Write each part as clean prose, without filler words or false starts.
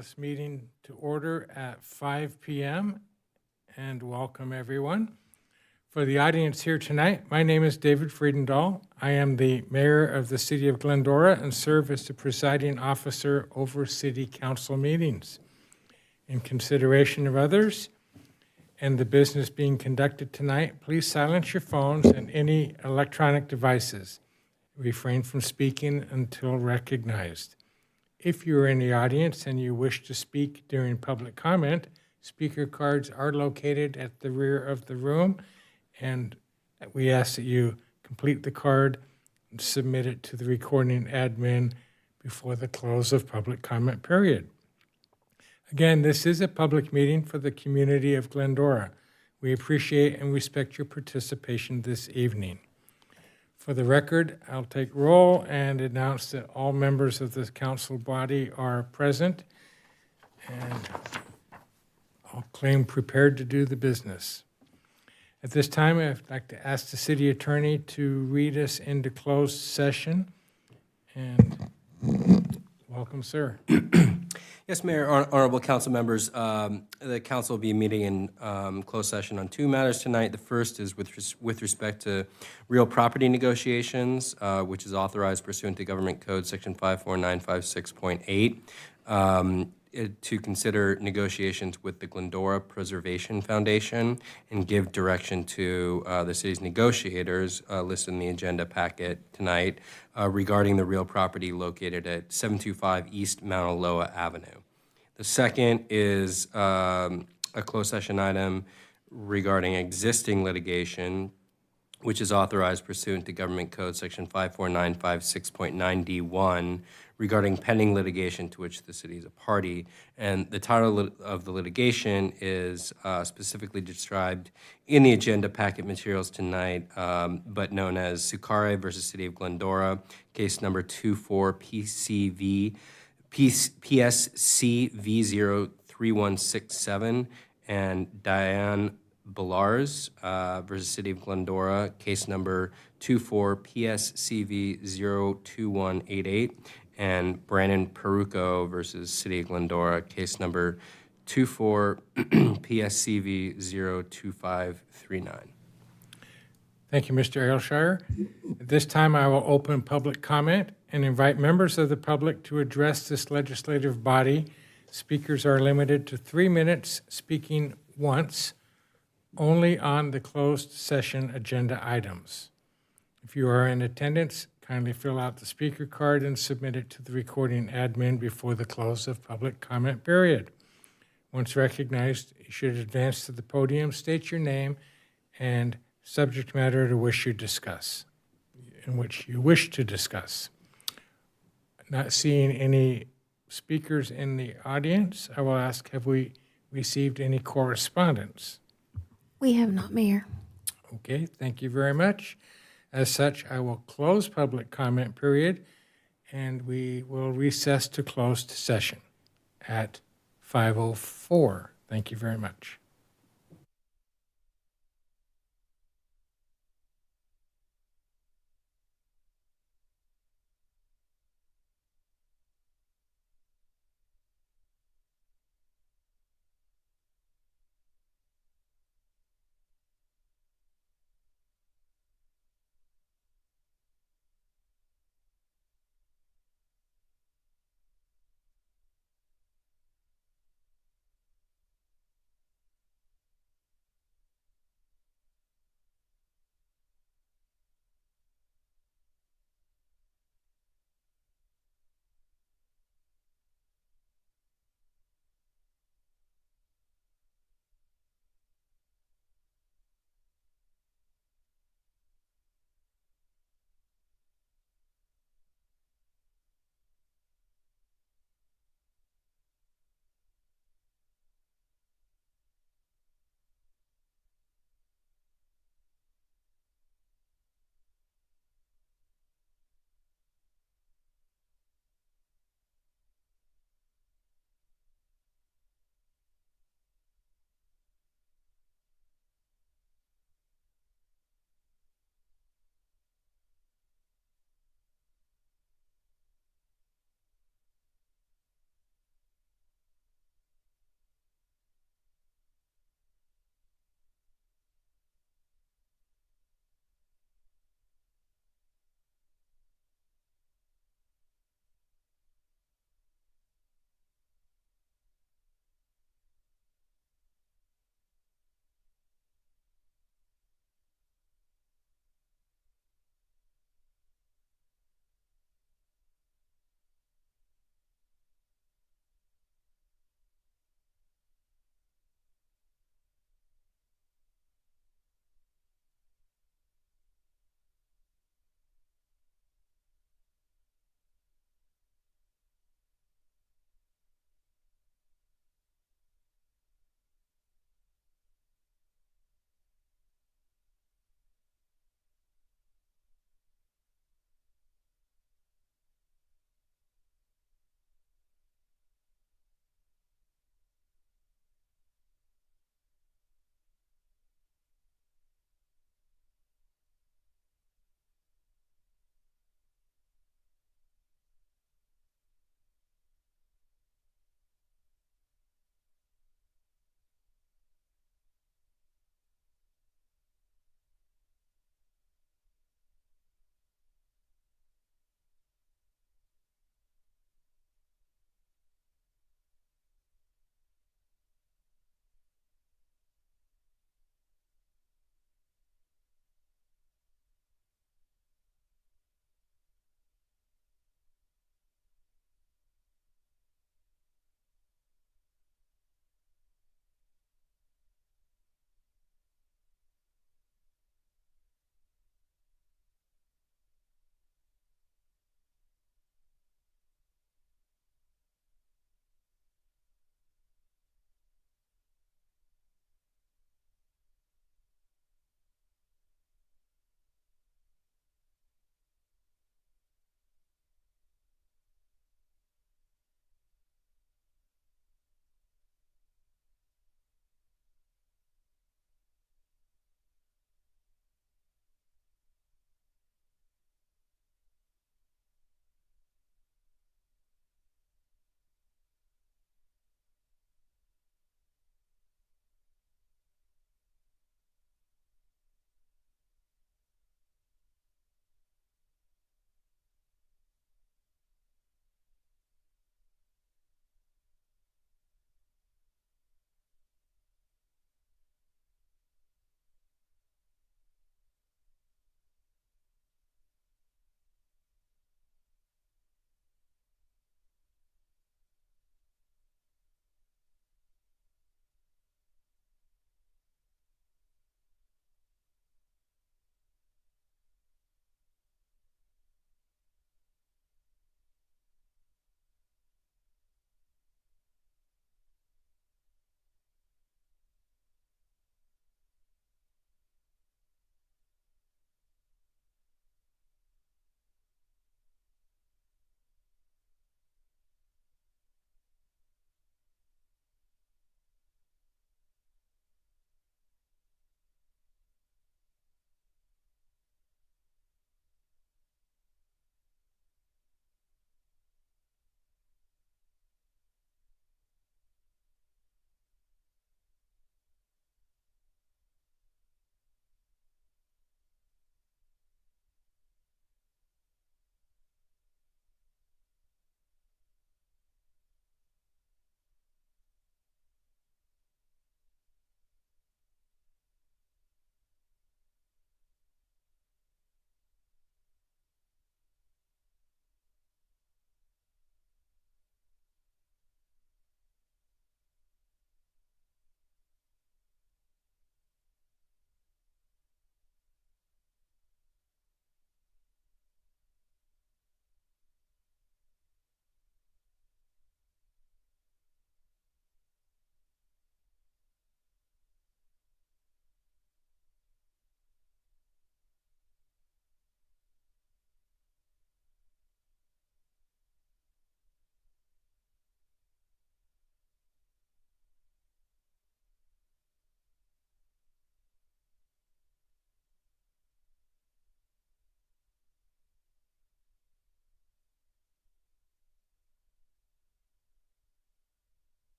This meeting to order at 5 p.m. and welcome everyone. For the audience here tonight, my name is David Friedendahl. I am the mayor of the city of Glendora and serve as the presiding officer over city council meetings. In consideration of others and the business being conducted tonight, please silence your phones and any electronic devices. Refrain from speaking until recognized. If you are in the audience and you wish to speak during public comment, speaker cards are located at the rear of the room, and we ask that you complete the card and submit it to the recording admin before the close of public comment period. Again, this is a public meeting for the community of Glendora. We appreciate and respect your participation this evening. For the record, I'll take roll and announce that all members of this council body are present, and I'll claim prepared to do the business. At this time, I'd like to ask the city attorney to read us into closed session. And welcome, sir. Yes, Mayor, honorable council members, the council will be meeting in closed session on two matters tonight. The first is with respect to real property negotiations, which is authorized pursuant to Government Code Section 54956.8, to consider negotiations with the Glendora Preservation Foundation and give direction to the city's negotiators listed in the agenda packet tonight regarding the real property located at 725 East Mauna Loa Avenue. The second is a closed session item regarding existing litigation, which is authorized pursuant to Government Code Section 54956.9D1 regarding pending litigation to which the city is a party. And the title of the litigation is specifically described in the agenda packet materials tonight, but known as Sukare versus City of Glendora, case number 24 PSC V03167, and Diane Bellars versus City of Glendora, case number 24 PSCV 02188, and Brandon Peruco versus City of Glendora, case number 24 PSCV 02539. Thank you, Mr. Aylshire. At this time, I will open public comment and invite members of the public to address this legislative body. Speakers are limited to 3 minutes, speaking once, only on the closed session agenda items. If you are in attendance, kindly fill out the speaker card and submit it to the recording admin before the close of public comment period. Once recognized, you should advance to the podium, state your name and subject matter in which you wish to discuss. Not seeing any speakers in the audience, I will ask, have we received any correspondence? We have not, Mayor. Okay, thank you very much. As such, I will close public comment period, and we will recess to closed session at 5:04. Thank you very much.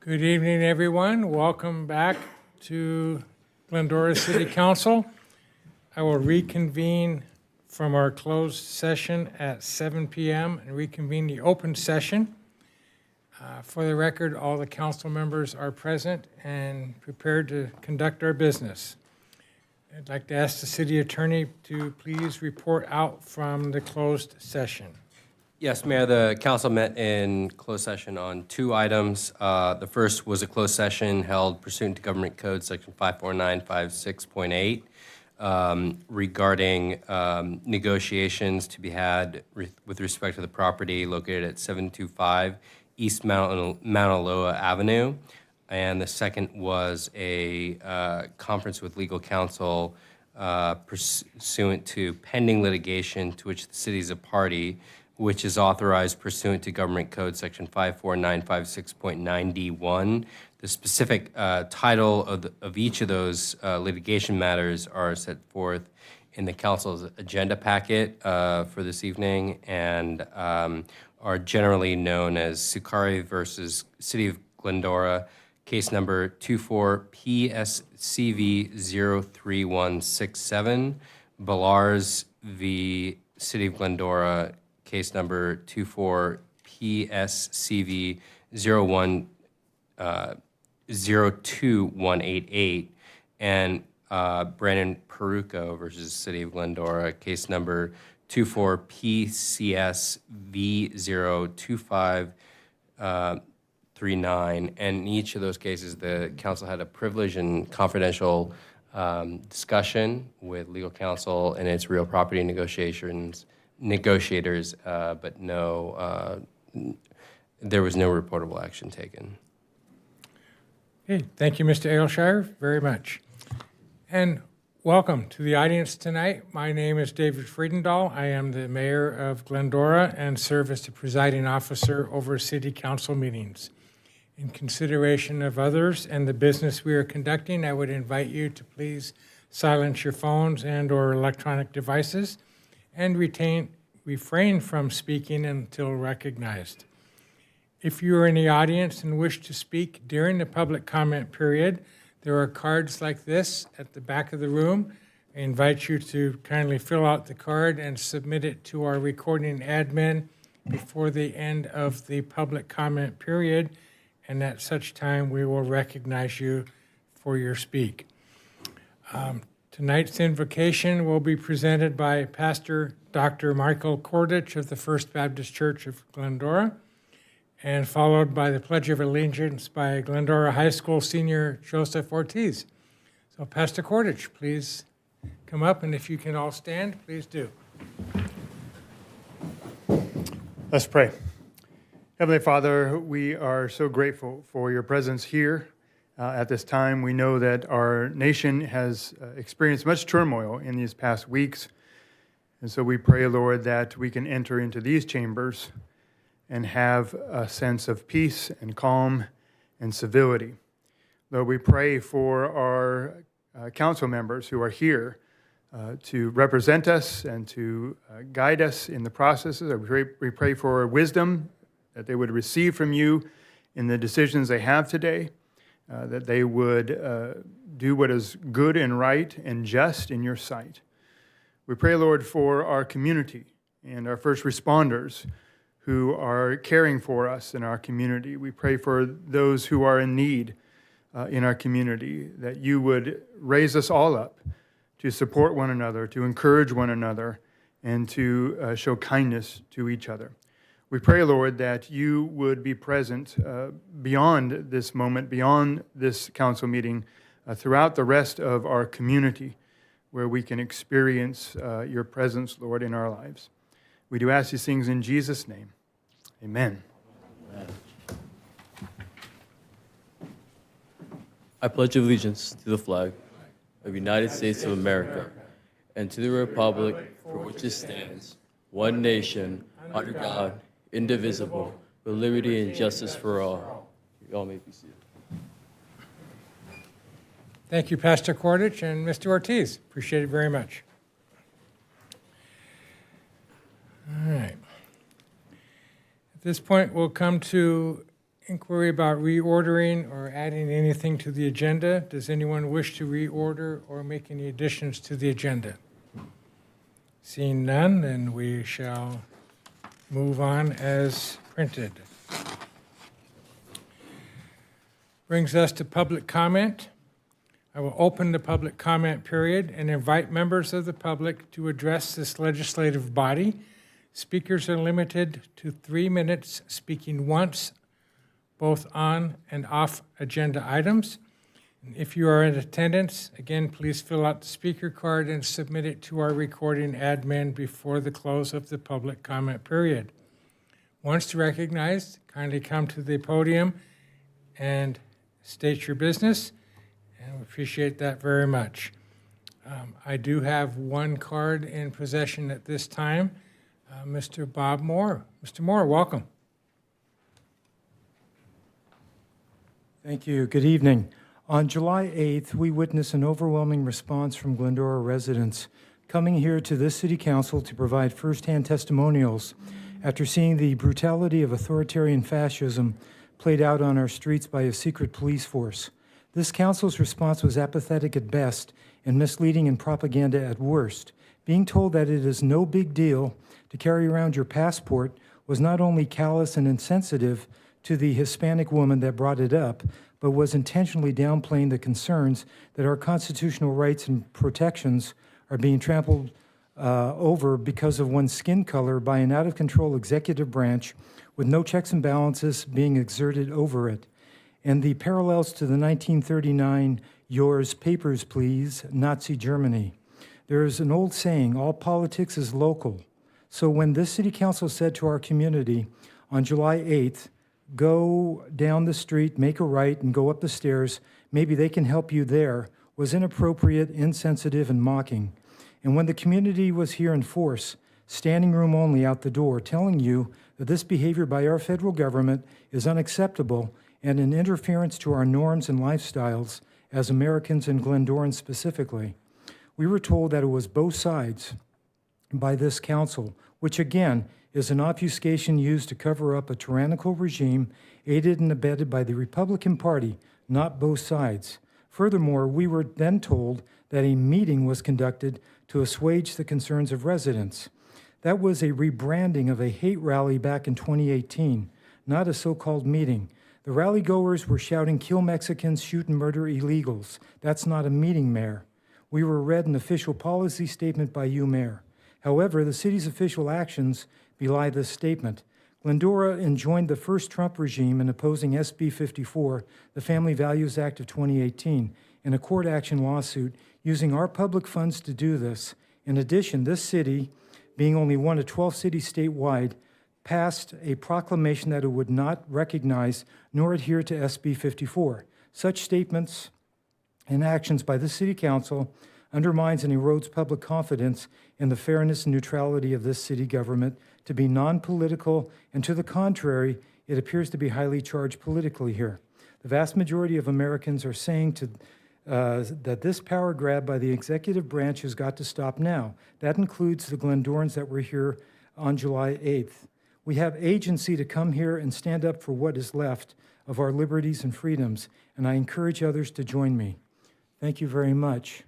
Good evening, everyone. Welcome back to Glendora City Council. I will reconvene from our closed session at 7 p.m. and reconvene the open session. For the record, all the council members are present and prepared to conduct our business. I'd like to ask the city attorney to please report out from the closed session. Yes, Mayor, the council met in closed session on 2 items. The first was a closed session held pursuant to Government Code Section 54956.8 regarding negotiations to be had with respect to the property located at 725 East Mauna Loa Avenue. And the second was a conference with legal counsel pursuant to pending litigation to which the city is a party, which is authorized pursuant to Government Code Section 54956.9D1. The specific title of each of those litigation matters are set forth in the council's agenda packet for this evening and are generally known as Sukari versus City of Glendora, case number 24-PSCV03167, Ballars v. City of Glendora, case number 24-PSCV02188, and Brandon Peruco versus City of Glendora, case number 24-PCSV02539. And in each of those cases, the council had a privileged and confidential discussion with legal counsel and its real property negotiators, but there was no reportable action taken. Okay, thank you, Mr. Aylshire, very much. And welcome to the audience tonight. My name is David Friedendahl. I am the mayor of Glendora and serve as the presiding officer over city council meetings. In consideration of others and the business we are conducting, I would invite you to please silence your phones and/or electronic devices and refrain from speaking until recognized. If you are in the audience and wish to speak during the public comment period, there are cards like this at the back of the room. I invite you to kindly fill out the card and submit it to our recording admin before the end of the public comment period, and at such time we will recognize you for your speak. Tonight's invocation will be presented by Pastor Dr. Michael Kordich of the First Baptist Church of Glendora, and followed by the Pledge of Allegiance by Glendora High School senior Joseph Ortiz. So Pastor Kordich, please come up, and if you can all stand, please do. Let's pray. Heavenly Father, we are so grateful for your presence here at this time. We know that our nation has experienced much turmoil in these past weeks, and so we pray, Lord, that we can enter into these chambers and have a sense of peace and calm and civility. Lord, we pray for our council members who are here to represent us and to guide us in the processes. We pray for wisdom that they would receive from you in the decisions they have today, that they would do what is good and right and just in your sight. We pray, Lord, for our community and our first responders who are caring for us in our community. We pray for those who are in need in our community, that you would raise us all up to support one another, to encourage one another, and to show kindness to each other. We pray, Lord, that you would be present beyond this moment, beyond this council meeting, throughout the rest of our community, where we can experience your presence, Lord, in our lives. We do ask these things in Jesus' name. Amen. Amen. I pledge allegiance to the flag of the United States of America and to the republic for which it stands, one nation, under God, indivisible, with liberty and justice for all. You all may be seated. Thank you, Pastor Kordich and Mr. Ortiz. Appreciate it very much. All right. At this point, we'll come to inquiry about reordering or adding anything to the agenda? Does anyone wish to reorder or make any additions to the agenda? Seeing none, then we shall move on as printed. Brings us to public comment. I will open the public comment period and invite members of the public to address this legislative body. Speakers are limited to 3 minutes, speaking once, both on and off agenda items. And if you are in attendance, again, please fill out the speaker card and submit it to our recording admin before the close of the public comment period. Once recognized, kindly come to the podium and state your business, and we appreciate that very much. I do have one card in possession at this time, Mr. Bob Moore. Mr. Moore, welcome. Thank you. Good evening. On July 8th, we witnessed an overwhelming response from Glendora residents coming here to this city council to provide firsthand testimonials after seeing the brutality of authoritarian fascism played out on our streets by a secret police force. This council's response was apathetic at best and misleading and propaganda at worst. Being told that it is no big deal to carry around your passport was not only callous and insensitive to the Hispanic woman that brought it up, but was intentionally downplaying the concerns that our constitutional rights and protections are being trampled over because of one's skin color by an out-of-control executive branch with no checks and balances being exerted over it. And the parallels to the 1939 Yours Papers, Please, Nazi Germany. There is an old saying, all politics is local. So when this city council said to our community on July 8th, go down the street, make a right, and go up the stairs, maybe they can help you there, was inappropriate, insensitive, and mocking. And when the community was here in force, standing room only out the door, telling you that this behavior by our federal government is unacceptable and an interference to our norms and lifestyles as Americans and Glendorans specifically. We were told that it was both sides by this council, which again is an obfuscation used to cover up a tyrannical regime aided and abetted by the Republican Party, not both sides. Furthermore, we were then told that a meeting was conducted to assuage the concerns of residents. That was a rebranding of a hate rally back in 2018, not a so-called meeting. The rally goers were shouting, kill Mexicans, shoot and murder illegals. That's not a meeting, Mayor. We were read an official policy statement by you, Mayor. However, the city's official actions belie this statement. Glendora enjoined the first Trump regime in opposing SB 54, the Family Values Act of 2018, in a court action lawsuit using our public funds to do this. In addition, this city, being only one of 12 cities statewide, passed a proclamation that it would not recognize nor adhere to SB 54. Such statements and actions by the City Council undermines and erodes public confidence in the fairness and neutrality of this city government to be non-political, and to the contrary, it appears to be highly charged politically here. The vast majority of Americans are saying that this power grab by the executive branch has got to stop now. That includes the Glendorans that were here on July 8th. We have agency to come here and stand up for what is left of our liberties and freedoms, and I encourage others to join me. Thank you very much.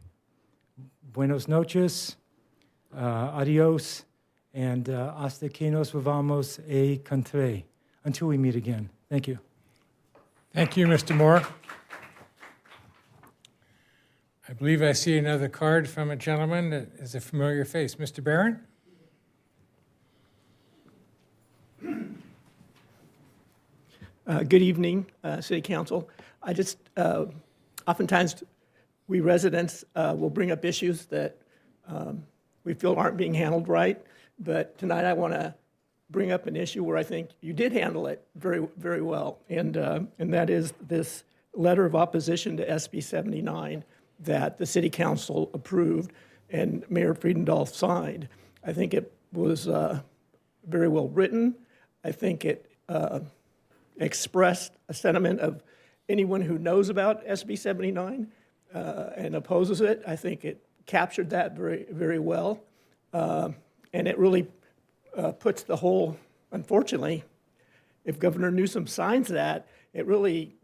Buenos noches, adios, and hasta que nos vamos a encontrar. Until we meet again. Thank you. Thank you, Mr. Moore. I believe I see another card from a gentleman that is a familiar face. Mr. Barron? Good evening, City Council. I just, oftentimes we residents will bring up issues that we feel aren't being handled right, but tonight I want to bring up an issue where I think you did handle it very, very well, and that is this letter of opposition to SB 79 that the City Council approved and Mayor Friedendahl signed. I think it was very well written. I think it expressed a sentiment of anyone who knows about SB 79 and opposes it. I think it captured that very, very well. And it really puts the whole, unfortunately, if Governor Newsom signs that, it really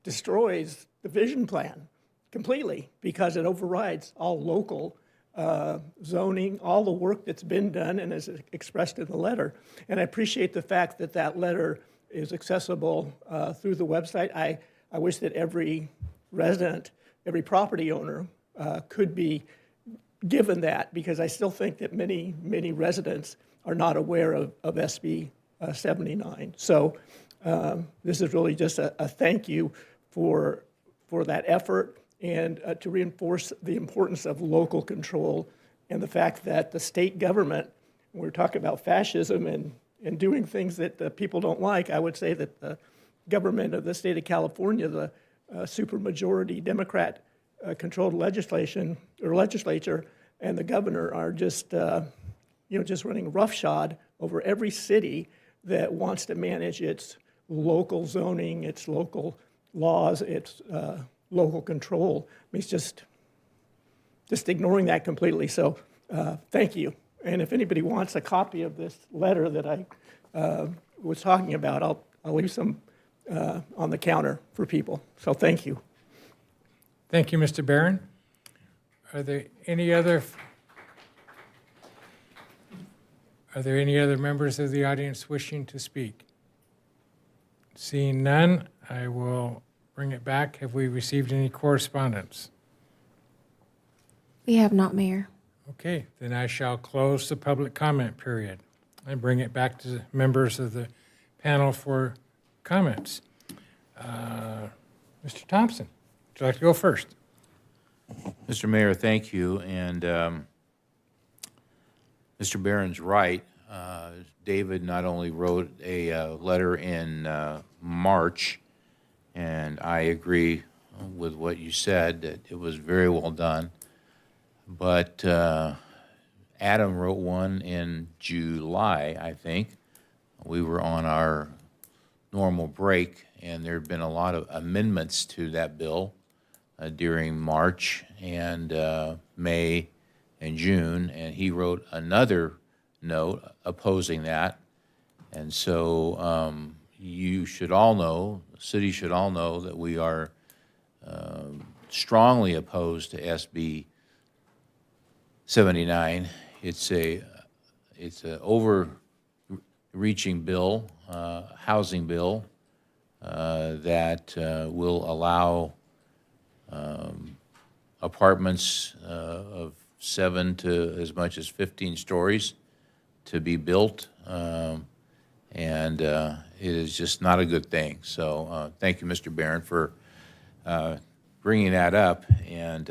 destroys the vision plan completely because it overrides all local zoning, all the work that's been done and is expressed in the letter. And I appreciate the fact that that letter is accessible through the website. I wish that every resident, every property owner could be given that, because I still think that many, many residents are not aware of SB 79. So this is really just a thank you for that effort, and to reinforce the importance of local control and the fact that the state government, when we're talking about fascism and doing things that people don't like, I would say that the government of the state of California, the supermajority Democrat controlled legislature, and the governor are just, just running roughshod over every city that wants to manage its local zoning, its local laws, its local control. I mean, it's just ignoring that completely. So thank you. And if anybody wants a copy of this letter that I was talking about, I'll leave some on the counter for people. So thank you. Thank you, Mr. Barron. Are there any other members of the audience wishing to speak? Seeing none, I will bring it back. Have we received any correspondence? We have not, Mayor. Okay, then I shall close the public comment period and bring it back to the members of the panel for comments. Mr. Thompson, would you like to go first? Mr. Mayor, thank you. And Mr. Barron's right. David not only wrote a letter in March, and I agree with what you said, that it was very well done, but Adam wrote one in July, I think. We were on our normal break, and there had been a lot of amendments to that bill during March and May and June, and he wrote another note opposing that. And so you should all know, the city should all know, that we are strongly opposed to SB 79. It's an overreaching bill, housing bill, that will allow apartments of 7 to as much as 15 stories to be built, and it is just not a good thing. So thank you, Mr. Barron, for bringing that up. And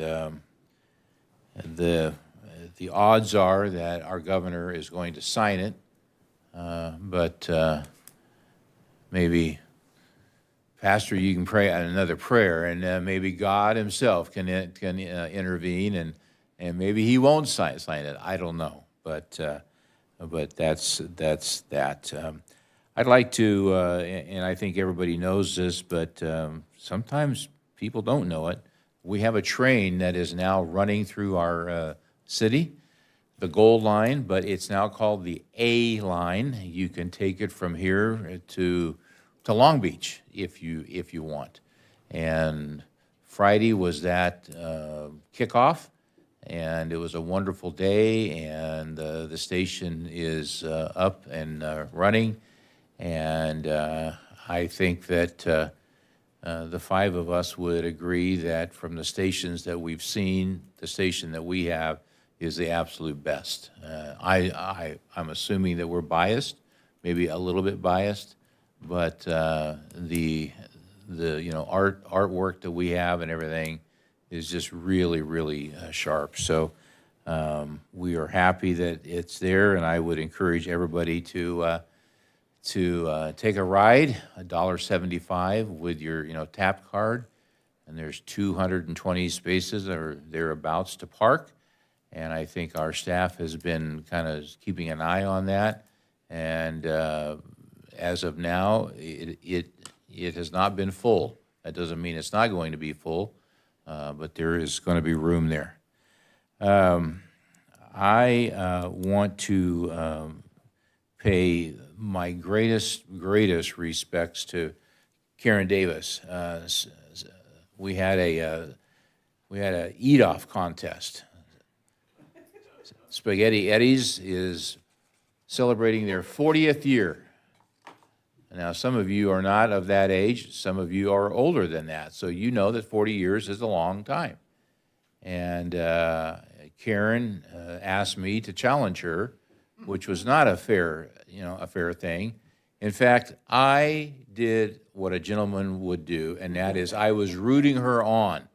the odds are that our governor is going to sign it, but maybe, Pastor, you can pray another prayer, and maybe God himself can intervene, and maybe he won't sign it. I don't know, but that's that. I'd like to, and I think everybody knows this, but sometimes people don't know it. We have a train that is now running through our city, the Gold Line, but it's now called the A Line. You can take it from here to Long Beach if you want. And Friday was that kickoff, and it was a wonderful day, and the station is up and running. And I think that the five of us would agree that from the stations that we've seen, the station that we have is the absolute best. I'm assuming that we're biased, maybe a little bit biased, but the artwork that we have and everything is just really, really sharp. So we are happy that it's there, and I would encourage everybody to take a ride, $1.75 with your tap card, and there's 220 spaces or thereabouts to park. And I think our staff has been kind of keeping an eye on that, and as of now, it has not been full. That doesn't mean it's not going to be full, but there is going to be room there. I want to pay my greatest respects to Karen Davis. We had a eat-off contest. Spaghetti Eddie's is celebrating their 40th year. Now, some of you are not of that age. Some of you are older than that. So you know that 40 years is a long time. And Karen asked me to challenge her, which was not a fair thing. In fact, I did what a gentleman would do, and that is I was rooting her on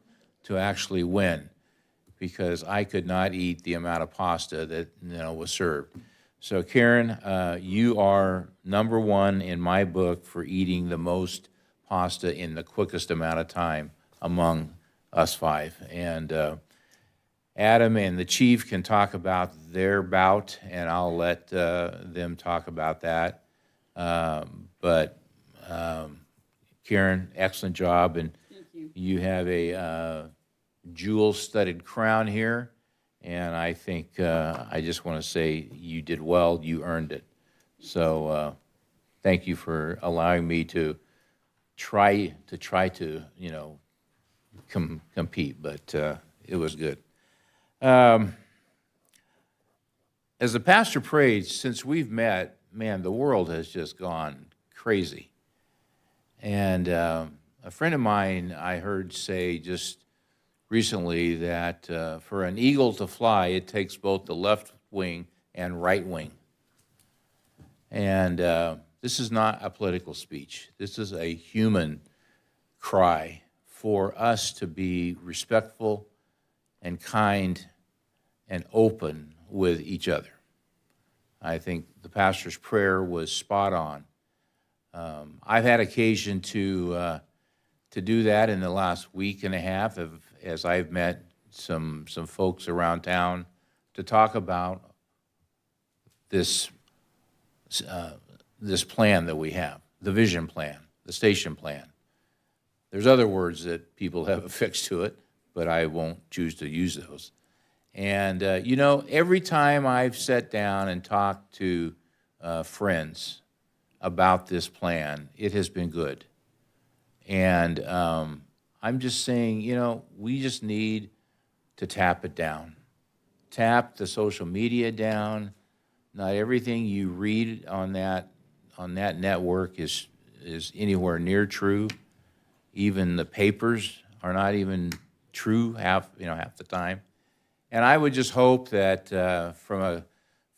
to actually win because I could not eat the amount of pasta that was served. So Karen, you are number one in my book for eating the most pasta in the quickest amount of time among us five. And Adam and the chief can talk about their bout, and I'll let them talk about that. But Karen, excellent job, and you have a jewel-studded crown here. And I think I just want to say you did well. You earned it. So thank you for allowing me to try to compete. But it was good. As the pastor prayed, since we've met, man, the world has just gone crazy. And a friend of mine I heard say just recently that for an eagle to fly, it takes both the left wing and right wing. And this is not a political speech. This is a human cry for us to be respectful and kind and open with each other. I think the pastor's prayer was spot on. I've had occasion to do that in the last week and a half as I've met some folks around town to talk about this plan that we have, the vision plan, the station plan. There's other words that people have affixed to it, but I won't choose to use those. And, every time I've sat down and talked to friends about this plan, it has been good. And I'm just saying, we just need to tap it down. Tap the social media down. Not everything you read on that network is anywhere near true. Even the papers are not even true half the time. And I would just hope that from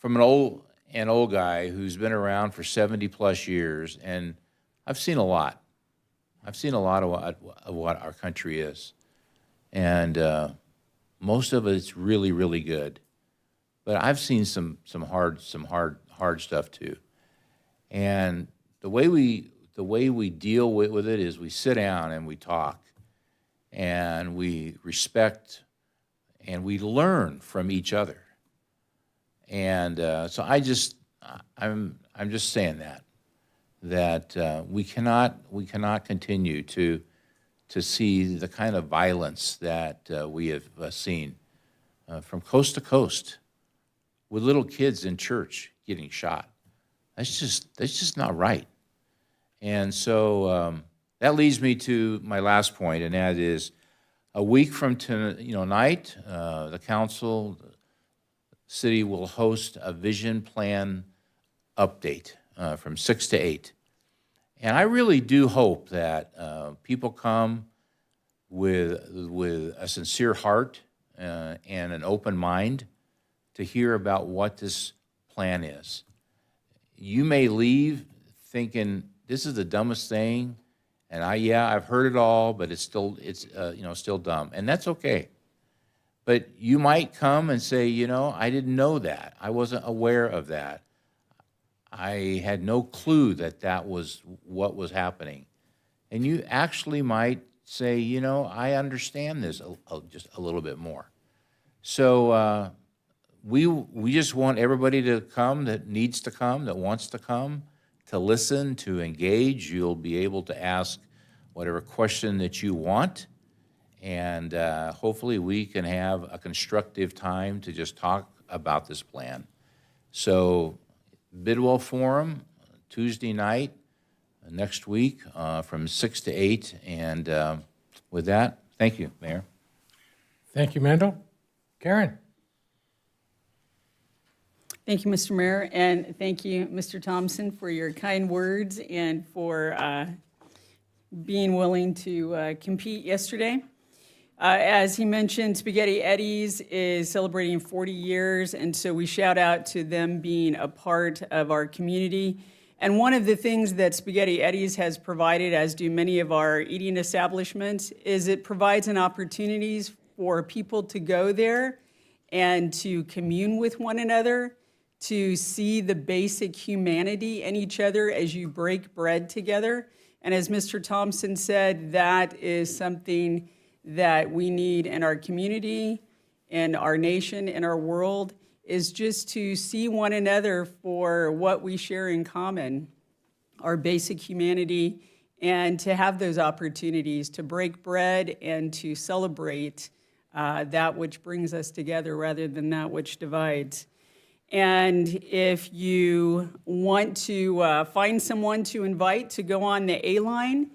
an old guy who's been around for 70 plus years, and I've seen a lot. I've seen a lot of what our country is, and most of it's really, really good. But I've seen some hard stuff too. And the way we deal with it is we sit down and we talk, and we respect, and we learn from each other. And so I'm just saying that we cannot continue to see the kind of violence that we have seen from coast to coast, with little kids in church getting shot. That's just not right. And so that leads me to my last point, and that is a week from tonight, the council, the city will host a vision plan update from 6 to 8. And I really do hope that people come with a sincere heart and an open mind to hear about what this plan is. You may leave thinking this is the dumbest thing, and I've heard it all, but it's still dumb, and that's okay. But you might come and say, I didn't know that. I wasn't aware of that. I had no clue that was what was happening. And you actually might say, I understand this just a little bit more. So we just want everybody to come that needs to come, that wants to come, to listen, to engage. You'll be able to ask whatever question that you want. And hopefully we can have a constructive time to just talk about this plan. So Bidwell Forum, Tuesday night next week from 6 to 8. And with that, thank you, Mayor. Thank you, Mendel. Karen? Thank you, Mr. Mayor, and thank you, Mr. Thompson, for your kind words and for being willing to compete yesterday. As he mentioned, Spaghetti Eddie's is celebrating 40 years, and so we shout out to them being a part of our community. And one of the things that Spaghetti Eddie's has provided, as do many of our eating establishments, is it provides an opportunities for people to go there and to commune with one another, to see the basic humanity in each other as you break bread together. And as Mr. Thompson said, that is something that we need in our community, in our nation, in our world, is just to see one another for what we share in common, our basic humanity, and to have those opportunities to break bread and to celebrate that which brings us together rather than that which divides. And if you want to find someone to invite to go on the A-Line,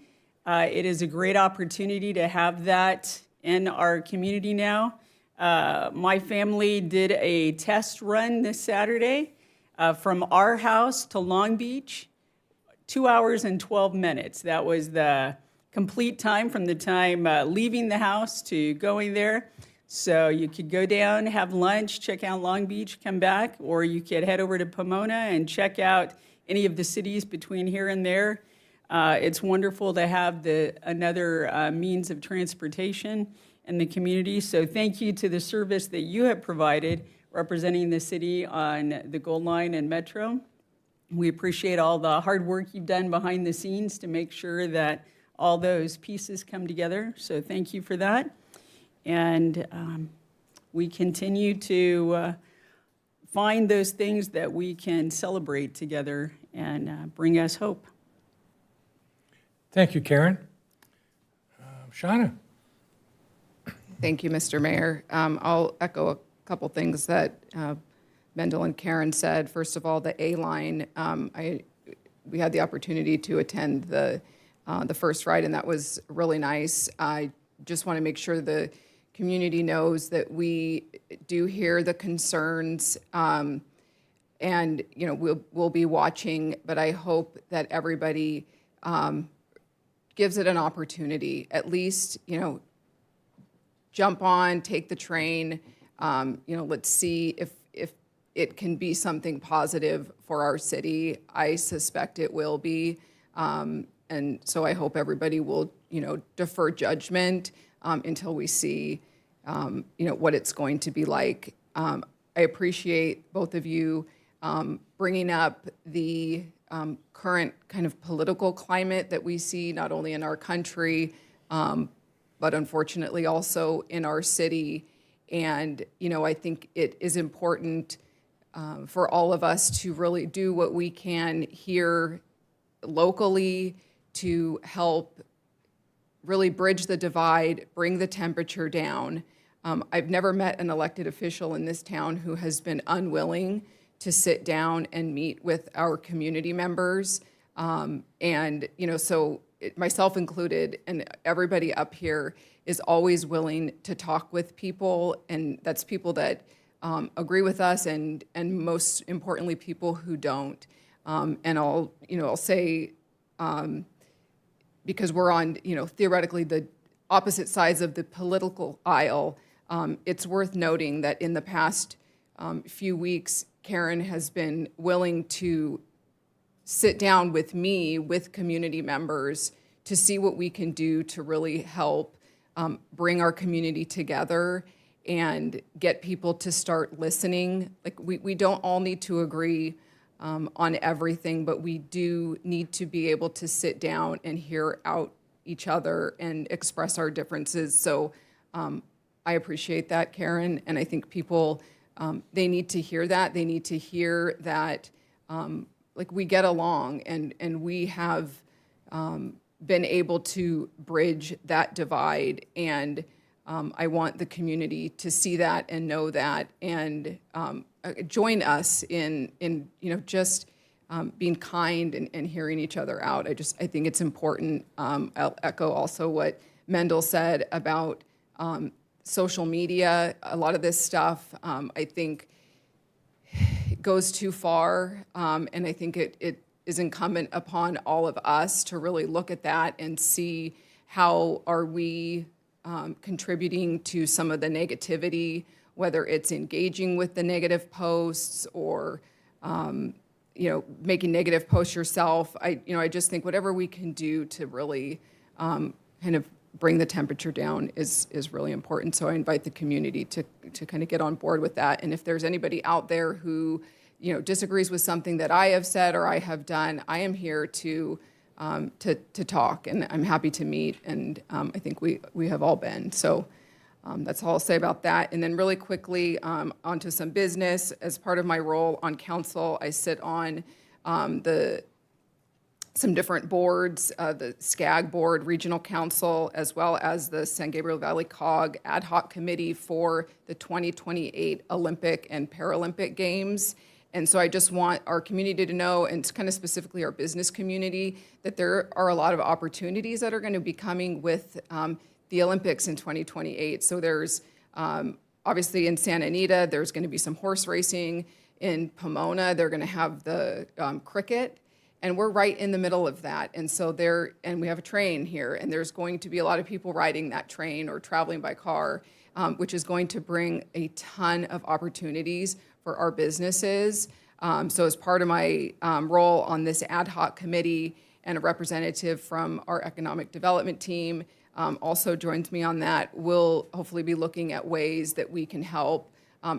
it is a great opportunity to have that in our community now. My family did a test run this Saturday from our house to Long Beach, 2 hours and 12 minutes. That was the complete time from the time leaving the house to going there. So you could go down, have lunch, check out Long Beach, come back, or you could head over to Pomona and check out any of the cities between here and there. It's wonderful to have another means of transportation in the community. So thank you to the service that you have provided representing the city on the Gold Line and Metro. We appreciate all the hard work you've done behind the scenes to make sure that all those pieces come together. So thank you for that. And we continue to find those things that we can celebrate together and bring us hope. Thank you, Karen. Shauna? Thank you, Mr. Mayor. I'll echo a couple things that Mendel and Karen said. First of all, the A-Line, we had the opportunity to attend the first ride, and that was really nice. I just want to make sure the community knows that we do hear the concerns, and we'll be watching. But I hope that everybody gives it an opportunity. At least jump on, take the train. Let's see if it can be something positive for our city. I suspect it will be. And so I hope everybody will, defer judgment until we see, what it's going to be like. I appreciate both of you bringing up the current kind of political climate that we see not only in our country, but unfortunately also in our city. And, I think it is important for all of us to really do what we can here locally to help really bridge the divide, bring the temperature down. I've never met an elected official in this town who has been unwilling to sit down and meet with our community members. So myself included, and everybody up here is always willing to talk with people, and that's people that agree with us, and most importantly, people who don't. And I'll say, because we're on, theoretically the opposite sides of the political aisle, it's worth noting that in the past few weeks, Karen has been willing to sit down with me, with community members, to see what we can do to really help bring our community together and get people to start listening. Like, we don't all need to agree on everything, but we do need to be able to sit down and hear out each other and express our differences. So I appreciate that, Karen, and I think people, they need to hear that. They need to hear that we get along, and we have been able to bridge that divide. And I want the community to see that and know that, and join us in just being kind and hearing each other out. I think it's important. I'll echo also what Mendel said about social media. A lot of this stuff, I think, it goes too far, and I think it is incumbent upon all of us to really look at that and see how are we contributing to some of the negativity, whether it's engaging with the negative posts or making negative posts yourself. I just think whatever we can do to really kind of bring the temperature down is really important. So I invite the community to kind of get on board with that. And if there's anybody out there who disagrees with something that I have said or I have done, I am here to talk, and I'm happy to meet. And I think we have all been. So that's all I'll say about that. And then really quickly, onto some business. As part of my role on council, I sit on some different boards, the SCAG board, regional council, as well as the San Gabriel Valley COG ad hoc committee for the 2028 Olympic and Paralympic Games. And so I just want our community to know, and kind of specifically our business community, that there are a lot of opportunities that are going to be coming with the Olympics in 2028. So there's obviously in Santa Anita, there's going to be some horse racing. In Pomona, they're going to have the cricket. And we're right in the middle of that. And so we have a train here, and there's going to be a lot of people riding that train or traveling by car, which is going to bring a ton of opportunities for our businesses. So as part of my role on this ad hoc committee, and a representative from our economic development team also joins me on that, we'll hopefully be looking at ways that we can help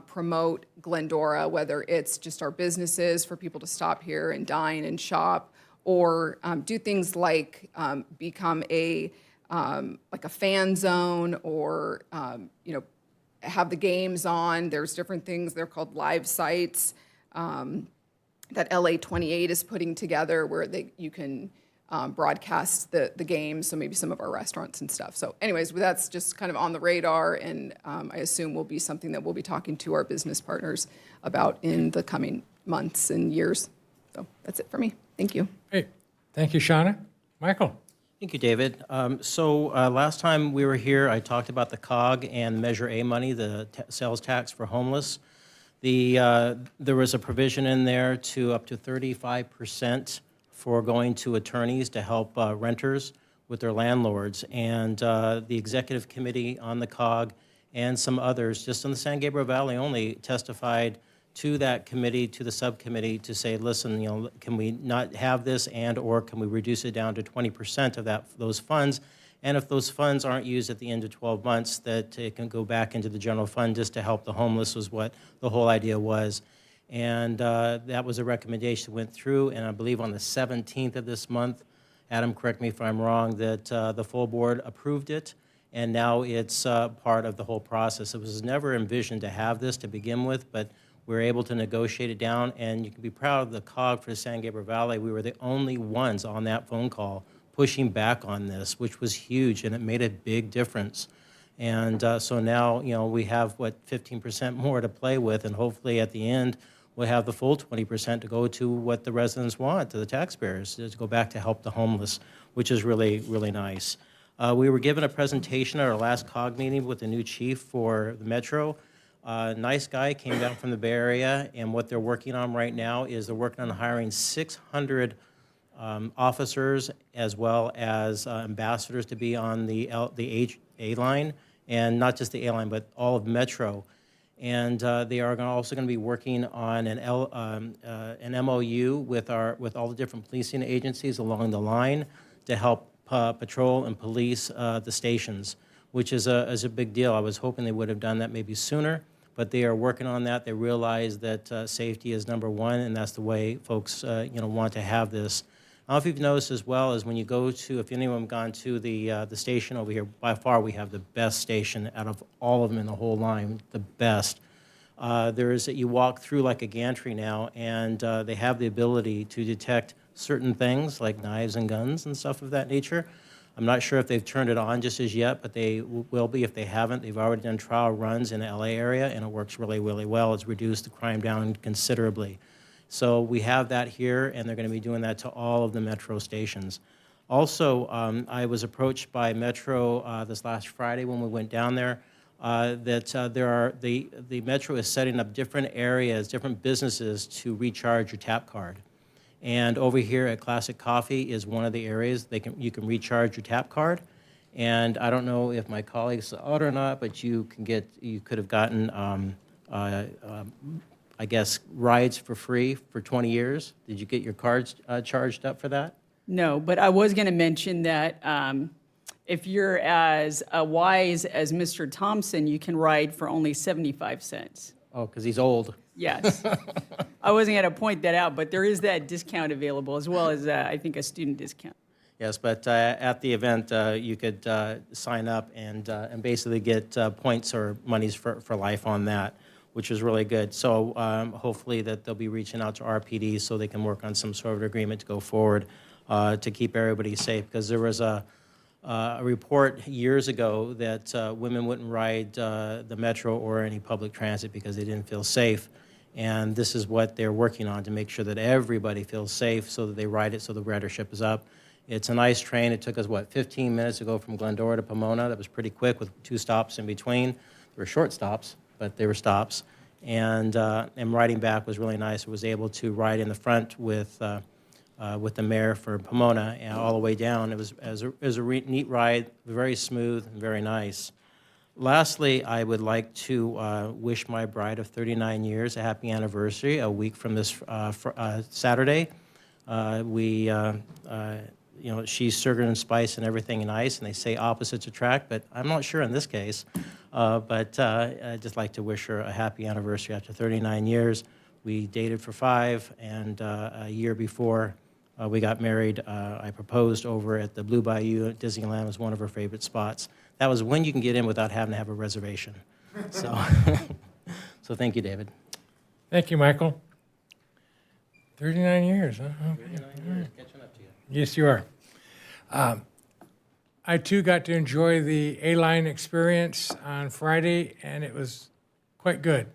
promote Glendora, whether it's just our businesses for people to stop here and dine and shop, or do things like become a fan zone, or have the games on. There's different things. They're called live sites that LA 28 is putting together, where you can broadcast the games, so maybe some of our restaurants and stuff. So anyways, that's just kind of on the radar, and I assume will be something that we'll be talking to our business partners about in the coming months and years. So that's it for me. Thank you. Great. Thank you, Shauna. Michael? Thank you, David. Last time we were here, I talked about the COG and Measure A money, the sales tax for homeless. There was a provision in there to up to 35% for going to attorneys to help renters with their landlords. And the executive committee on the COG and some others, just in the San Gabriel Valley only, testified to that committee, to the subcommittee, to say, listen, can we not have this, and or can we reduce it down to 20% of those funds? And if those funds aren't used at the end of 12 months, that it can go back into the general fund just to help the homeless, was what the whole idea was. And that was a recommendation that went through, and I believe on the 17th of this month, Adam, correct me if I'm wrong, that the full board approved it, and now it's part of the whole process. It was never envisioned to have this to begin with, but we were able to negotiate it down, and you can be proud of the COG for the San Gabriel Valley. We were the only ones on that phone call pushing back on this, which was huge, and it made a big difference. And so now, we have, 15% more to play with, and hopefully at the end, we'll have the full 20% to go to what the residents want, to the taxpayers, to go back to help the homeless, which is really, really nice. We were given a presentation at our last COG meeting with the new chief for the Metro. Nice guy, came down from the Bay Area, and what they're working on right now is they're working on hiring 600 officers as well as ambassadors to be on the A line, and not just the A line, but all of Metro. And they are also going to be working on an MOU with all the different policing agencies along the line to help patrol and police the stations, which is a big deal. I was hoping they would have done that maybe sooner, but they are working on that. They realize that safety is number one, and that's the way folks want to have this. I don't know if you've noticed as well, as when you go to, if anyone gone to the station over here, by far we have the best station out of all of them in the whole line, the best. You walk through like a gantry now, and they have the ability to detect certain things like knives and guns and stuff of that nature. I'm not sure if they've turned it on just as yet, but they will be if they haven't. They've already done trial runs in the LA area, and it works really, really well. It's reduced the crime down considerably. So we have that here, and they're going to be doing that to all of the Metro stations. Also, I was approached by Metro this last Friday when we went down there, the Metro is setting up different areas, different businesses to recharge your tap card. And over here at Classic Coffee is one of the areas you can recharge your tap card. And I don't know if my colleagues saw it or not, but you could have gotten, I guess, rides for free for 20 years. Did you get your cards charged up for that? No, but I was going to mention that if you're as wise as Mr. Thompson, you can ride for only 75 cents. Oh, because he's old. Yes. I wasn't going to point that out, but there is that discount available, as well as, I think, a student discount. Yes, but at the event, you could sign up and basically get points or monies for life on that, which is really good. So hopefully that they'll be reaching out to RPD so they can work on some sort of agreement to go forward to keep everybody safe. Because there was a report years ago that women wouldn't ride the Metro or any public transit because they didn't feel safe. And this is what they're working on, to make sure that everybody feels safe so that they ride it so the ridership is up. It's a nice train. It took us, 15 minutes to go from Glendora to Pomona. That was pretty quick with 2 stops in between. They were short stops, but they were stops. And riding back was really nice. I was able to ride in the front with the mayor for Pomona and all the way down. It was a neat ride, very smooth and very nice. Lastly, I would like to wish my bride of 39 years a happy anniversary a week from this Saturday. She's sugar and spice and everything nice, and they say opposites attract, but I'm not sure in this case. But I'd just like to wish her a happy anniversary after 39 years. We dated for 5, and a year before we got married, I proposed over at the Blue Bayou at Disneyland. It was one of her favorite spots. That was when you can get in without having to have a reservation. So, so thank you, David. Thank you, Michael. 39 years, huh? Okay. 39 years, catching up to you. Yes, you are. I, too, got to enjoy the A-Line experience on Friday, and it was quite good.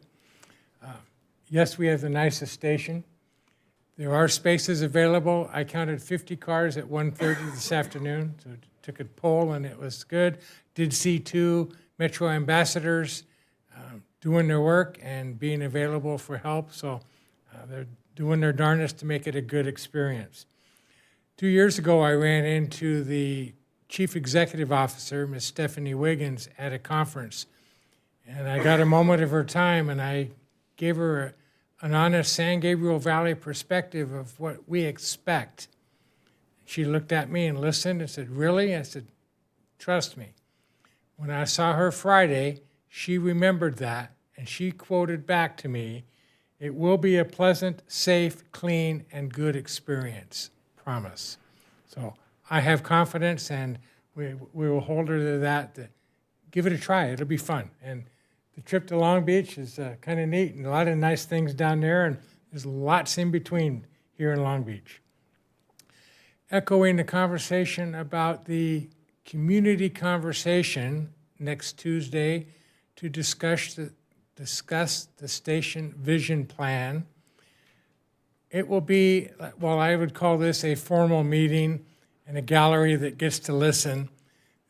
Yes, we have the nicest station. There are spaces available. I counted 50 cars at 1:30 this afternoon, so took a poll, and it was good. Did see 2 Metro ambassadors doing their work and being available for help, so they're doing their darndest to make it a good experience. 2 years ago, I ran into the Chief Executive Officer, Ms. Stephanie Wiggins, at a conference, and I got a moment of her time, and I gave her an honest San Gabriel Valley perspective of what we expect. She looked at me and listened and said, "Really?" I said, "Trust me." When I saw her Friday, she remembered that, and she quoted back to me, "It will be a pleasant, safe, clean, and good experience. Promise." So I have confidence, and we will hold her to that. Give it a try. It'll be fun. And the trip to Long Beach is kind of neat, and a lot of nice things down there, and there's lots in between here in Long Beach. Echoing the conversation about the community conversation next Tuesday to discuss the station vision plan. It will be, well, I would call this a formal meeting and a gallery that gets to listen.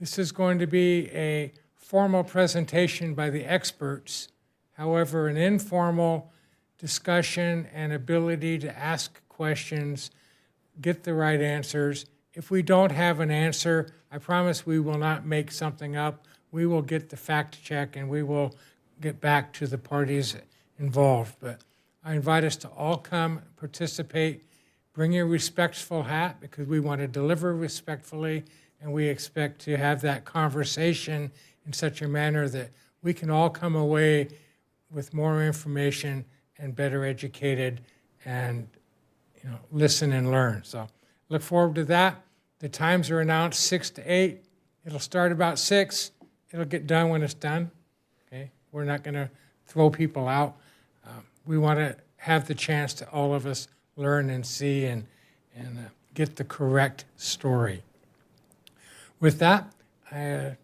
This is going to be a formal presentation by the experts. However, an informal discussion and ability to ask questions, get the right answers. If we don't have an answer, I promise we will not make something up. We will get the fact check, and we will get back to the parties involved. But I invite us to all come participate. Bring your respectful hat, because we want to deliver respectfully, and we expect to have that conversation in such a manner that we can all come away with more information and better educated and listen and learn. So look forward to that. The times are announced 6 to 8. It'll start about 6. It'll get done when it's done. Okay, we're not going to throw people out. We want to have the chance to all of us learn and see and get the correct story. With that, I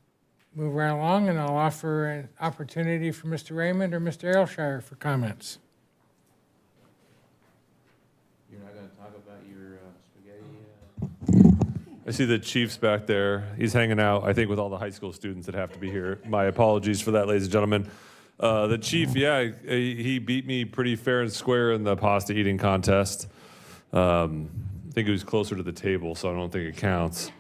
move right along, and I'll offer an opportunity for Mr. Raymond or Mr. Aylshire for comments. I see the chief's back there. He's hanging out, I think, with all the high school students that have to be here. My apologies for that, ladies and gentlemen. The chief, yeah, he beat me pretty fair and square in the pasta eating contest. I think he was closer to the table, so I don't think it counts.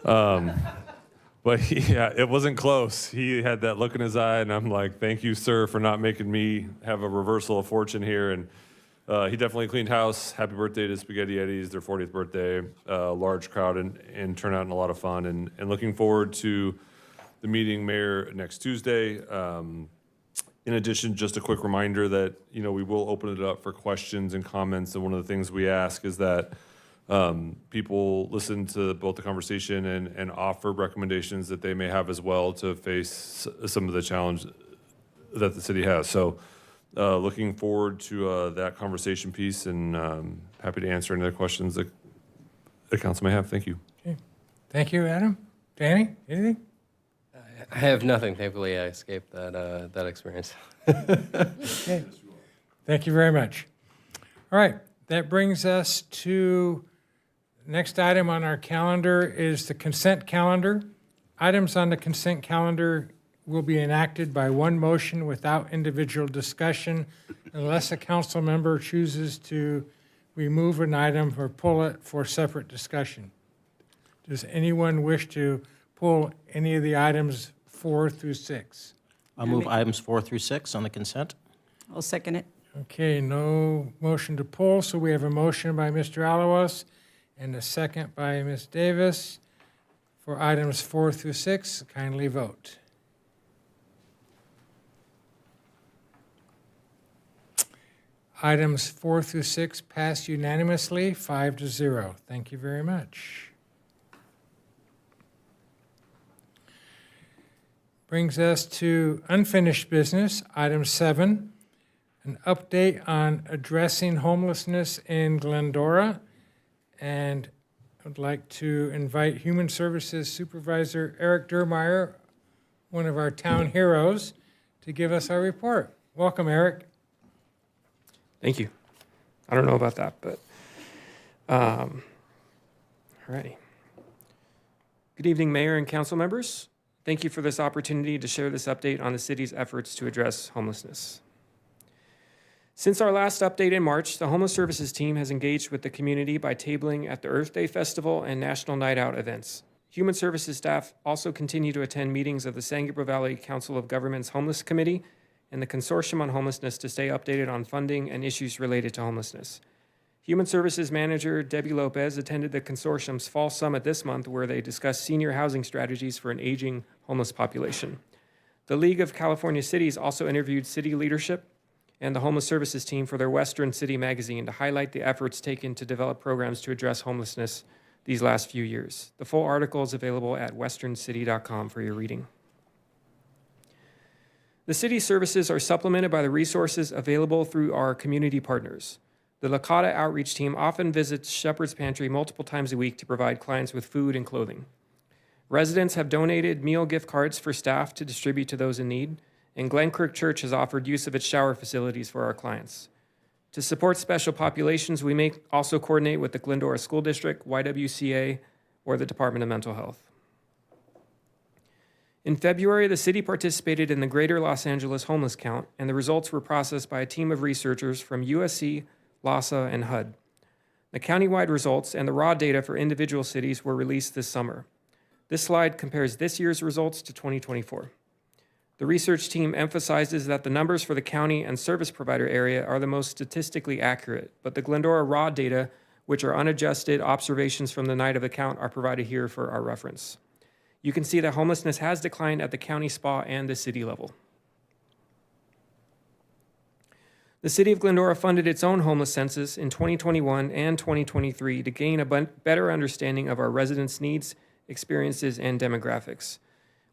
But yeah, it wasn't close. He had that look in his eye, and I'm like, thank you, sir, for not making me have a reversal of fortune here. And he definitely cleaned house. Happy birthday to Spaghetti Eddie's, their 40th birthday. Large crowd and turnout and a lot of fun. And looking forward to the meeting, Mayor, next Tuesday. In addition, just a quick reminder that, we will open it up for questions and comments. And one of the things we ask is that people listen to both the conversation and offer recommendations that they may have as well to face some of the challenge that the city has. So looking forward to that conversation piece, and happy to answer any other questions that the council may have. Thank you. Okay. Thank you, Adam. Danny, anything? I have nothing. Thankfully, I escaped that experience. Okay. Thank you very much. All right, that brings us to next item on our calendar is the consent calendar. Items on the consent calendar will be enacted by one motion without individual discussion unless a council member chooses to remove an item or pull it for separate discussion. Does anyone wish to pull any of the items 4 through 6? I'll move items 4 through 6 on the consent. I'll second it. Okay, no motion to pull, so we have a motion by Mr. Alawas and a second by Ms. Davis for items 4 through 6. Kindly vote. Items 4 through 6 pass unanimously, 5-0. Thank you very much. Brings us to unfinished business, item 7, an update on addressing homelessness in Glendora. And I'd like to invite Human Services Supervisor Eric Dermeyer, one of our town heroes, to give us our report. Welcome, Eric. Thank you. I don't know about that, but alrighty. Good evening, Mayor and council members. Thank you for this opportunity to share this update on the city's efforts to address homelessness. Since our last update in March, the Homeless Services team has engaged with the community by tabling at the Earth Day Festival and National Night Out events. Human Services staff also continue to attend meetings of the San Gabriel Valley Council of Governments Homeless Committee and the Consortium on Homelessness to stay updated on funding and issues related to homelessness. Human Services Manager Debbie Lopez attended the consortium's fall summit this month, where they discussed senior housing strategies for an aging homeless population. The League of California Cities also interviewed city leadership and the Homeless Services team for their Western City magazine to highlight the efforts taken to develop programs to address homelessness these last few years. The full article is available at westerncity.com for your reading. The city's services are supplemented by the resources available through our community partners. The Lakota Outreach Team often visits Shepherd's Pantry multiple times a week to provide clients with food and clothing. Residents have donated meal gift cards for staff to distribute to those in need, and Glenkirk Church has offered use of its shower facilities for our clients. To support special populations, we may also coordinate with the Glendora School District, YWCA, or the Department of Mental Health. In February, the city participated in the Greater Los Angeles Homeless Count, and the results were processed by a team of researchers from USC, LASA, and HUD. The countywide results and the raw data for individual cities were released this summer. This slide compares this year's results to 2024. The research team emphasizes that the numbers for the county and service provider area are the most statistically accurate, but the Glendora raw data, which are unadjusted observations from the night of the count, are provided here for our reference. You can see that homelessness has declined at the county, SPA, and the city level. The city of Glendora funded its own homeless census in 2021 and 2023 to gain a better understanding of our residents' needs, experiences, and demographics.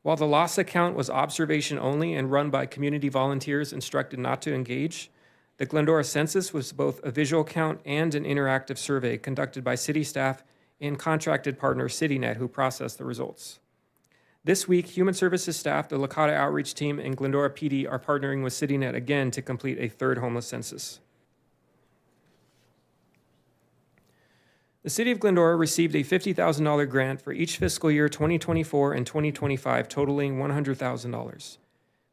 While the LASA count was observation only and run by community volunteers instructed not to engage, the Glendora census was both a visual count and an interactive survey conducted by city staff and contracted partner CityNet, who processed the results. This week, Human Services staff, the Lakota Outreach Team, and Glendora PD are partnering with CityNet again to complete a third homeless census. The City of Glendora received a $50,000 grant for each fiscal year 2024 and 2025, totaling $100,000.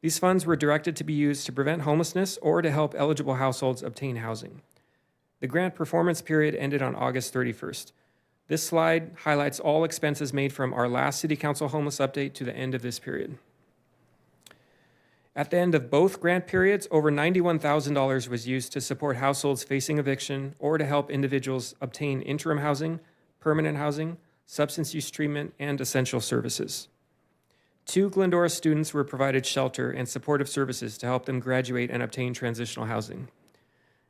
These funds were directed to be used to prevent homelessness or to help eligible households obtain housing. The grant performance period ended on August 31st. This slide highlights all expenses made from our last City Council homeless update to the end of this period. At the end of both grant periods, over $91,000 was used to support households facing eviction or to help individuals obtain interim housing, permanent housing, substance use treatment, and essential services. 2 Glendora students were provided shelter and supportive services to help them graduate and obtain transitional housing.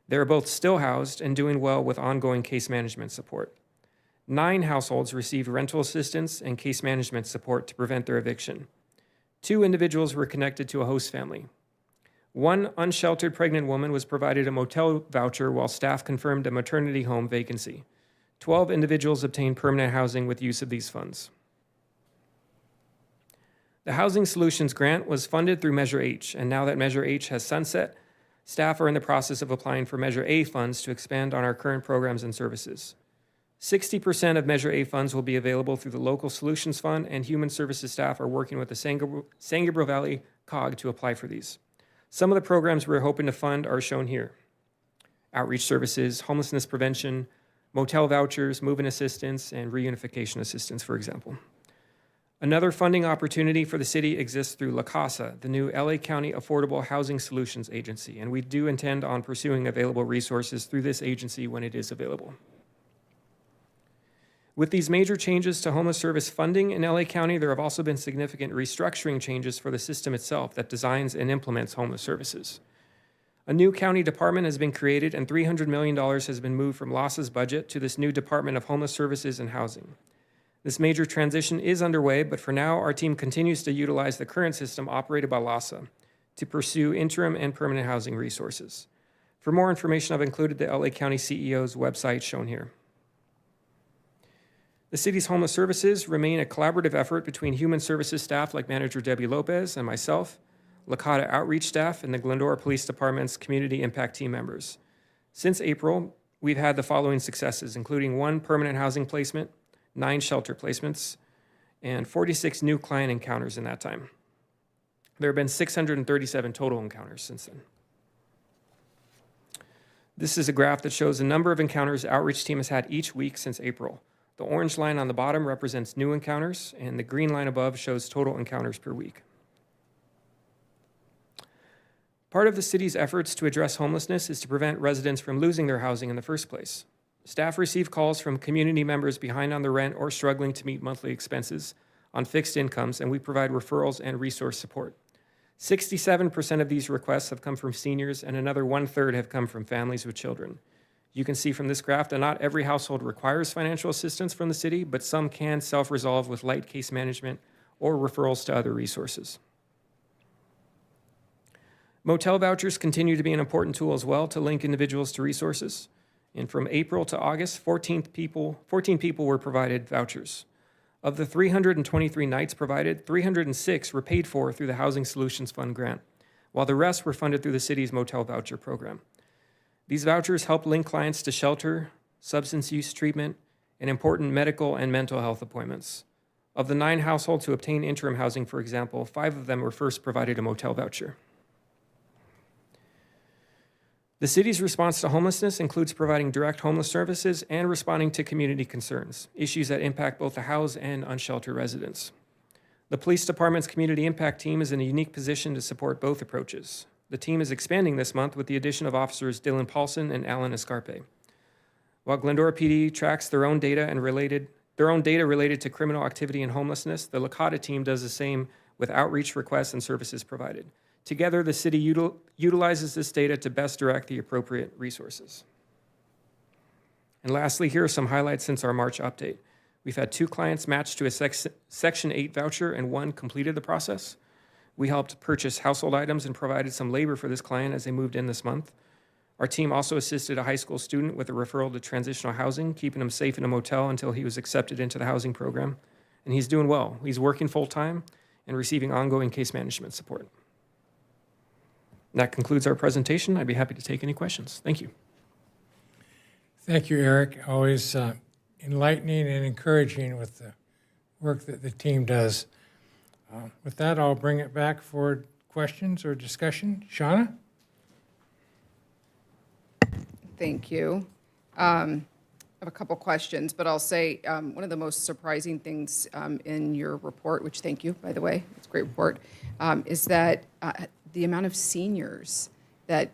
They are both still housed and doing well with ongoing case management support. 9 households received rental assistance and case management support to prevent their eviction. 2 individuals were connected to a host family. 1 unsheltered pregnant woman was provided a motel voucher while staff confirmed a maternity home vacancy. 12 individuals obtained permanent housing with use of these funds. The Housing Solutions Grant was funded through Measure H, and now that Measure H has sunset, staff are in the process of applying for Measure A funds to expand on our current programs and services. 60% of Measure A funds will be available through the Local Solutions Fund, and Human Services staff are working with the San Gabriel Valley COG to apply for these. Some of the programs we're hoping to fund are shown here: outreach services, homelessness prevention, motel vouchers, move-in assistance, and reunification assistance, for example. Another funding opportunity for the city exists through La Casa, the new LA County Affordable Housing Solutions Agency, and we do intend on pursuing available resources through this agency when it is available. With these major changes to homeless service funding in LA County, there have also been significant restructuring changes for the system itself that designs and implements homeless services. A new county department has been created, and $300 million has been moved from LASA's budget to this new Department of Homeless Services and Housing. This major transition is underway, but for now, our team continues to utilize the current system operated by LASA to pursue interim and permanent housing resources. For more information, I've included the LA County CEO's website shown here. The city's homeless services remain a collaborative effort between Human Services staff like Manager Debbie Lopez and myself, Licata Outreach staff, and the Glendora Police Department's Community Impact Team members. Since April, we've had the following successes, including 1 permanent housing placement, 9 shelter placements, and 46 new client encounters in that time. There have been 637 total encounters since then. This is a graph that shows the number of encounters the outreach team has had each week since April. The orange line on the bottom represents new encounters, and the green line above shows total encounters per week. Part of the city's efforts to address homelessness is to prevent residents from losing their housing in the first place. Staff receive calls from community members behind on the rent or struggling to meet monthly expenses on fixed incomes, and we provide referrals and resource support. 67% of these requests have come from seniors, and another 1/3 have come from families with children. You can see from this graph that not every household requires financial assistance from the city, but some can self-resolve with light case management or referrals to other resources. Motel vouchers continue to be an important tool as well to link individuals to resources. And from April to August, 14 people were provided vouchers. Of the 323 nights provided, 306 were paid for through the Housing Solutions Fund grant, while the rest were funded through the city's motel voucher program. These vouchers help link clients to shelter, substance use treatment, and important medical and mental health appointments. Of the 9 households who obtained interim housing, for example, 5 of them were first provided a motel voucher. The city's response to homelessness includes providing direct homeless services and responding to community concerns, issues that impact both the housed and unsheltered residents. The police department's community impact team is in a unique position to support both approaches. The team is expanding this month with the addition of officers Dylan Paulson and Alan Escarpe. While Glendora PD tracks their own data related to criminal activity and homelessness, the Licata team does the same with outreach requests and services provided. Together, the city utilizes this data to best direct the appropriate resources. And lastly, here are some highlights since our March update. We've had 2 clients matched to a Section 8 voucher and 1 completed the process. We helped purchase household items and provided some labor for this client as they moved in this month. Our team also assisted a high school student with a referral to transitional housing, keeping him safe in a motel until he was accepted into the housing program. And he's doing well. He's working full-time and receiving ongoing case management support. That concludes our presentation. I'd be happy to take any questions. Thank you. Thank you, Eric. Always enlightening and encouraging with the work that the team does. With that, I'll bring it back for questions or discussion. Shauna? Thank you. I have a couple questions, but I'll say one of the most surprising things in your report, which thank you, by the way, it's a great report, is that the amount of seniors that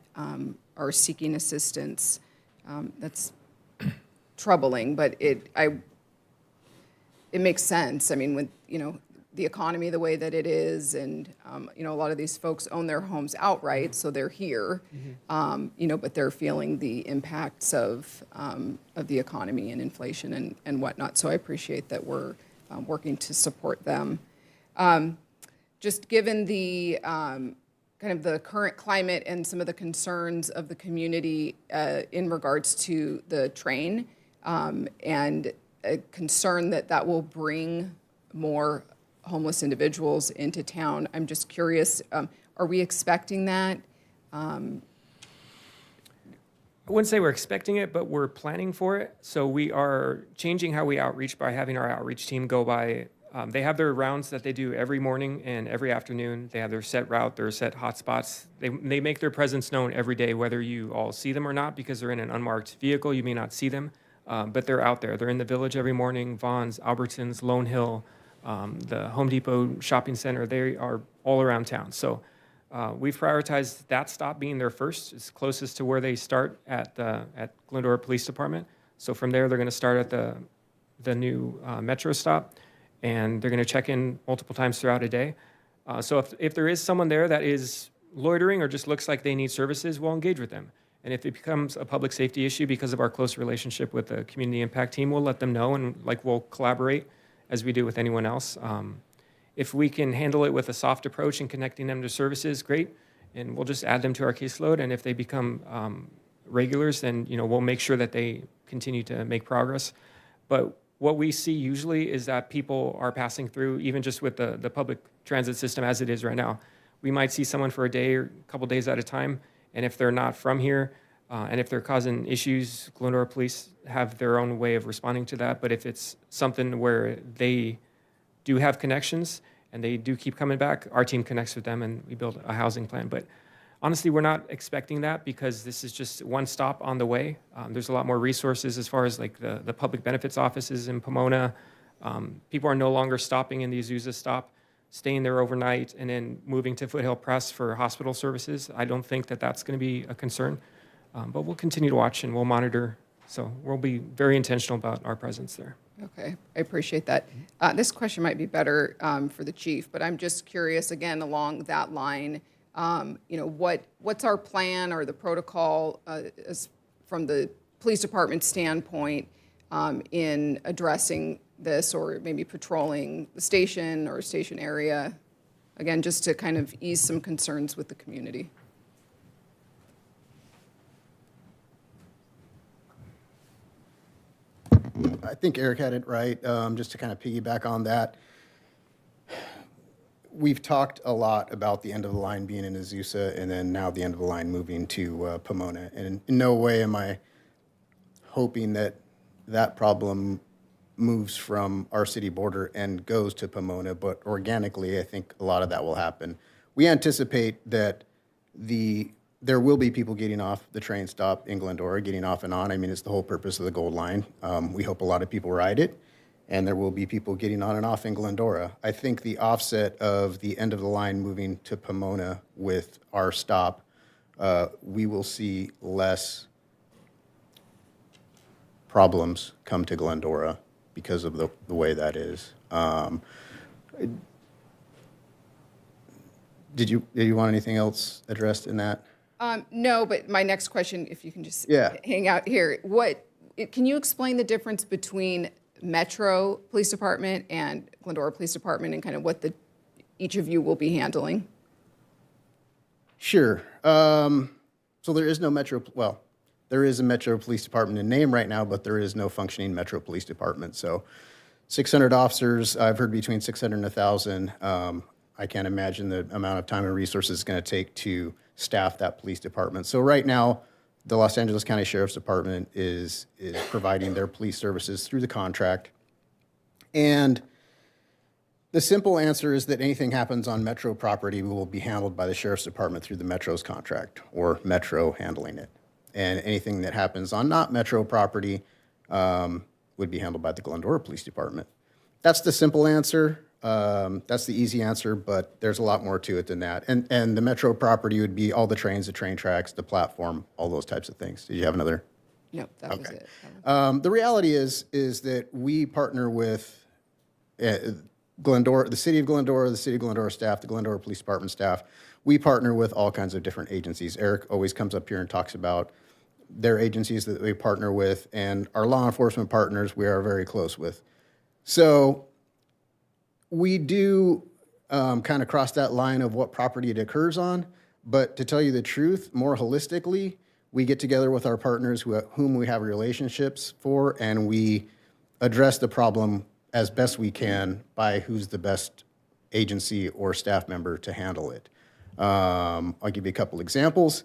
are seeking assistance. That's troubling, but it makes sense. I mean, with, the economy the way that it is, and, a lot of these folks own their homes outright, so they're here, but they're feeling the impacts of the economy and inflation and whatnot. So I appreciate that we're working to support them. Just given the kind of the current climate and some of the concerns of the community in regards to the train, and a concern that will bring more homeless individuals into town. I'm just curious, are we expecting that? I wouldn't say we're expecting it, but we're planning for it. So we are changing how we outreach by having our outreach team go by. They have their rounds that they do every morning and every afternoon. They have their set route, their set hotspots. They make their presence known every day, whether you all see them or not, because they're in an unmarked vehicle. You may not see them, but they're out there. They're in the village every morning, Vaughn's, Albertsons, Lone Hill, the Home Depot shopping center. They are all around town. So we've prioritized that stop being their first. It's closest to where they start at Glendora Police Department. So from there, they're going to start at the new Metro stop, and they're going to check in multiple times throughout a day. So if there is someone there that is loitering or just looks like they need services, we'll engage with them. And if it becomes a public safety issue because of our close relationship with the community impact team, we'll let them know, and we'll collaborate as we do with anyone else. If we can handle it with a soft approach and connecting them to services, great, and we'll just add them to our caseload. And if they become regulars, then we'll make sure that they continue to make progress. But what we see usually is that people are passing through, even just with the public transit system as it is right now. We might see someone for a day or a couple days at a time, and if they're not from here, and if they're causing issues, Glendora Police have their own way of responding to that. But if it's something where they do have connections and they do keep coming back, our team connects with them and we build a housing plan. But honestly, we're not expecting that because this is just one stop on the way. There's a lot more resources as far as the public benefits offices in Pomona. People are no longer stopping in the Azusa stop, staying there overnight, and then moving to Foothill Press for hospital services. I don't think that that's going to be a concern. But we'll continue to watch and we'll monitor. So we'll be very intentional about our presence there. Okay, I appreciate that. This question might be better for the chief, but I'm just curious, again, along that line, what's our plan or the protocol from the police department standpoint in addressing this, or maybe patrolling the station or station area? Again, just to kind of ease some concerns with the community. I think Eric had it right. Just to kind of piggyback on that, we've talked a lot about the end of the line being in Azusa, and then now the end of the line moving to Pomona. And in no way am I hoping that that problem moves from our city border and goes to Pomona, but organically, I think a lot of that will happen. We anticipate that there will be people getting off the train stop in Glendora, getting off and on. I mean, it's the whole purpose of the Gold Line. We hope a lot of people ride it, and there will be people getting on and off in Glendora. I think the offset of the end of the line moving to Pomona with our stop, we will see less problems come to Glendora because of the way that is. Did you want anything else addressed in that? No, but my next question, if you can just Yeah. hang out here, can you explain the difference between Metro Police Department and Glendora Police Department, and kind of what each of you will be handling? Sure. So there is no Metro, well, there is a Metro Police Department in name right now, but there is no functioning Metro Police Department. So 600 officers, I've heard between 600 and 1,000. I can't imagine the amount of time and resources it's going to take to staff that police department. So right now, the Los Angeles County Sheriff's Department is providing their police services through the contract. And the simple answer is that anything happens on Metro property will be handled by the Sheriff's Department through the Metro's contract, or Metro handling it. And anything that happens on not Metro property would be handled by the Glendora Police Department. That's the simple answer. That's the easy answer, but there's a lot more to it than that. And the Metro property would be all the trains, the train tracks, the platform, all those types of things. Did you have another? No, that was it. The reality is that we partner with Glendora, the City of Glendora staff, the Glendora Police Department staff. We partner with all kinds of different agencies. Eric always comes up here and talks about their agencies that we partner with, and our law enforcement partners we are very close with. So we do kind of cross that line of what property it occurs on, but to tell you the truth, more holistically, we get together with our partners whom we have relationships for, and we address the problem as best we can by who's the best agency or staff member to handle it. I'll give you a couple examples.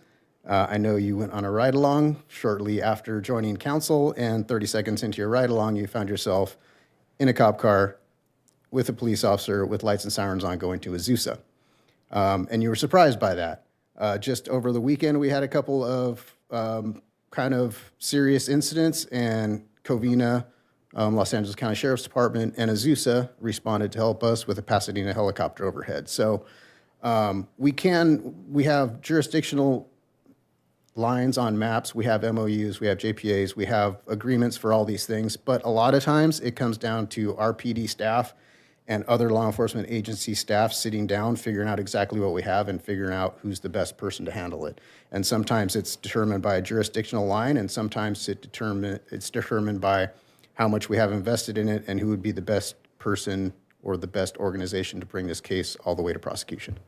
I know you went on a ride-along shortly after joining council, and 30 seconds into your ride-along, you found yourself in a cop car with a police officer with lights and sirens on going to Azusa. And you were surprised by that. Just over the weekend, we had a couple of kind of serious incidents, and Covina, Los Angeles County Sheriff's Department, and Azusa responded to help us with a Pasadena helicopter overhead. So we have jurisdictional lines on maps, we have MOUs, we have JPAs, we have agreements for all these things, but a lot of times it comes down to our PD staff and other law enforcement agency staff sitting down, figuring out exactly what we have and figuring out who's the best person to handle it. And sometimes it's determined by a jurisdictional line, and sometimes it's determined by how much we have invested in it and who would be the best person or the best organization to bring this case all the way to prosecution.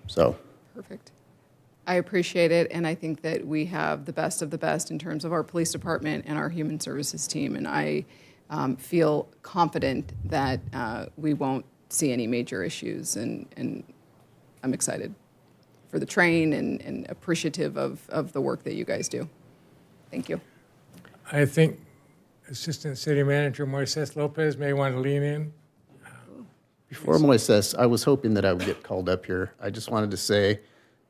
So. Perfect. I appreciate it, and I think that we have the best of the best in terms of our police department and our human services team, and I feel confident that we won't see any major issues, and I'm excited for the train and appreciative of the work that you guys do. Thank you. I think Assistant City Manager Moises Lopez may want to lean in. Before Moises, I was hoping that I would get called up here. I just wanted to say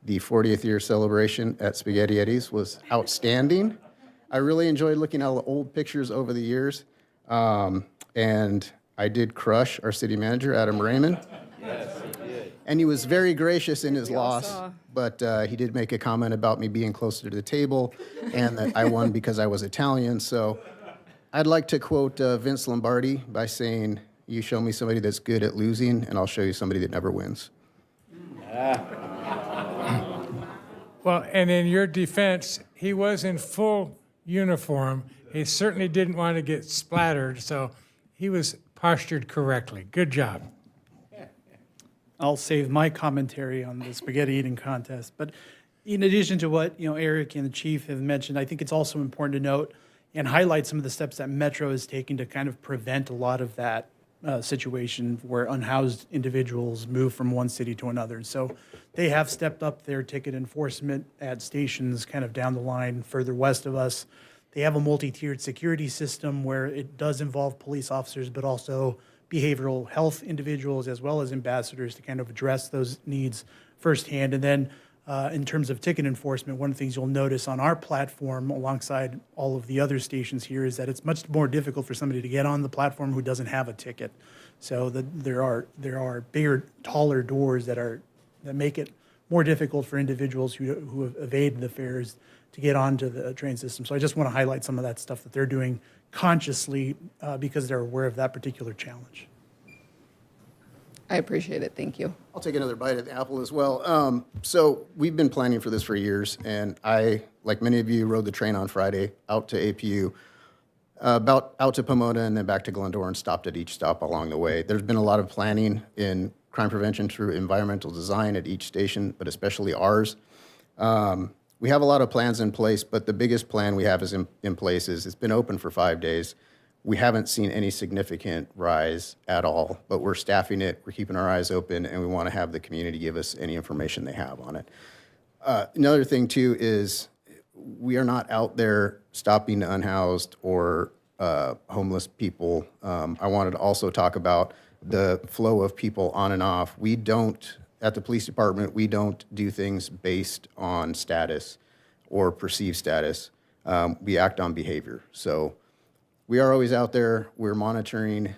the 40th year celebration at Spaghetti Eddie's was outstanding. I really enjoyed looking at all the old pictures over the years. And I did crush our city manager, Adam Raymond. Yes, he did. And he was very gracious in his loss, but he did make a comment about me being closer to the table and that I won because I was Italian. So I'd like to quote Vince Lombardi by saying, "You show me somebody that's good at losing, and I'll show you somebody that never wins." Well, and in your defense, he was in full uniform. He certainly didn't want to get splattered, so he was postured correctly. Good job. I'll save my commentary on the spaghetti eating contest. But in addition to what Eric and the chief have mentioned, I think it's also important to note and highlight some of the steps that Metro is taking to kind of prevent a lot of that situation where unhoused individuals move from one city to another. So they have stepped up their ticket enforcement at stations kind of down the line further west of us. They have a multi-tiered security system where it does involve police officers, but also behavioral health individuals as well as ambassadors to kind of address those needs firsthand. And then in terms of ticket enforcement, one of the things you'll notice on our platform alongside all of the other stations here is that it's much more difficult for somebody to get on the platform who doesn't have a ticket. So there are bigger, taller doors that make it more difficult for individuals who have evaded the fares to get onto the train system. So I just want to highlight some of that stuff that they're doing consciously because they're aware of that particular challenge. I appreciate it. Thank you. I'll take another bite at the apple as well. So we've been planning for this for years, and I, like many of you, rode the train on Friday out to APU, out to Pomona, and then back to Glendora, and stopped at each stop along the way. There's been a lot of planning in crime prevention through environmental design at each station, but especially ours. We have a lot of plans in place, but the biggest plan we have in place is it's been open for 5 days. We haven't seen any significant rise at all, but we're staffing it, we're keeping our eyes open, and we want to have the community give us any information they have on it. Another thing too is we are not out there stopping unhoused or homeless people. I wanted to also talk about the flow of people on and off. We don't, at the police department, we don't do things based on status or perceived status. We act on behavior. So we are always out there. We're monitoring.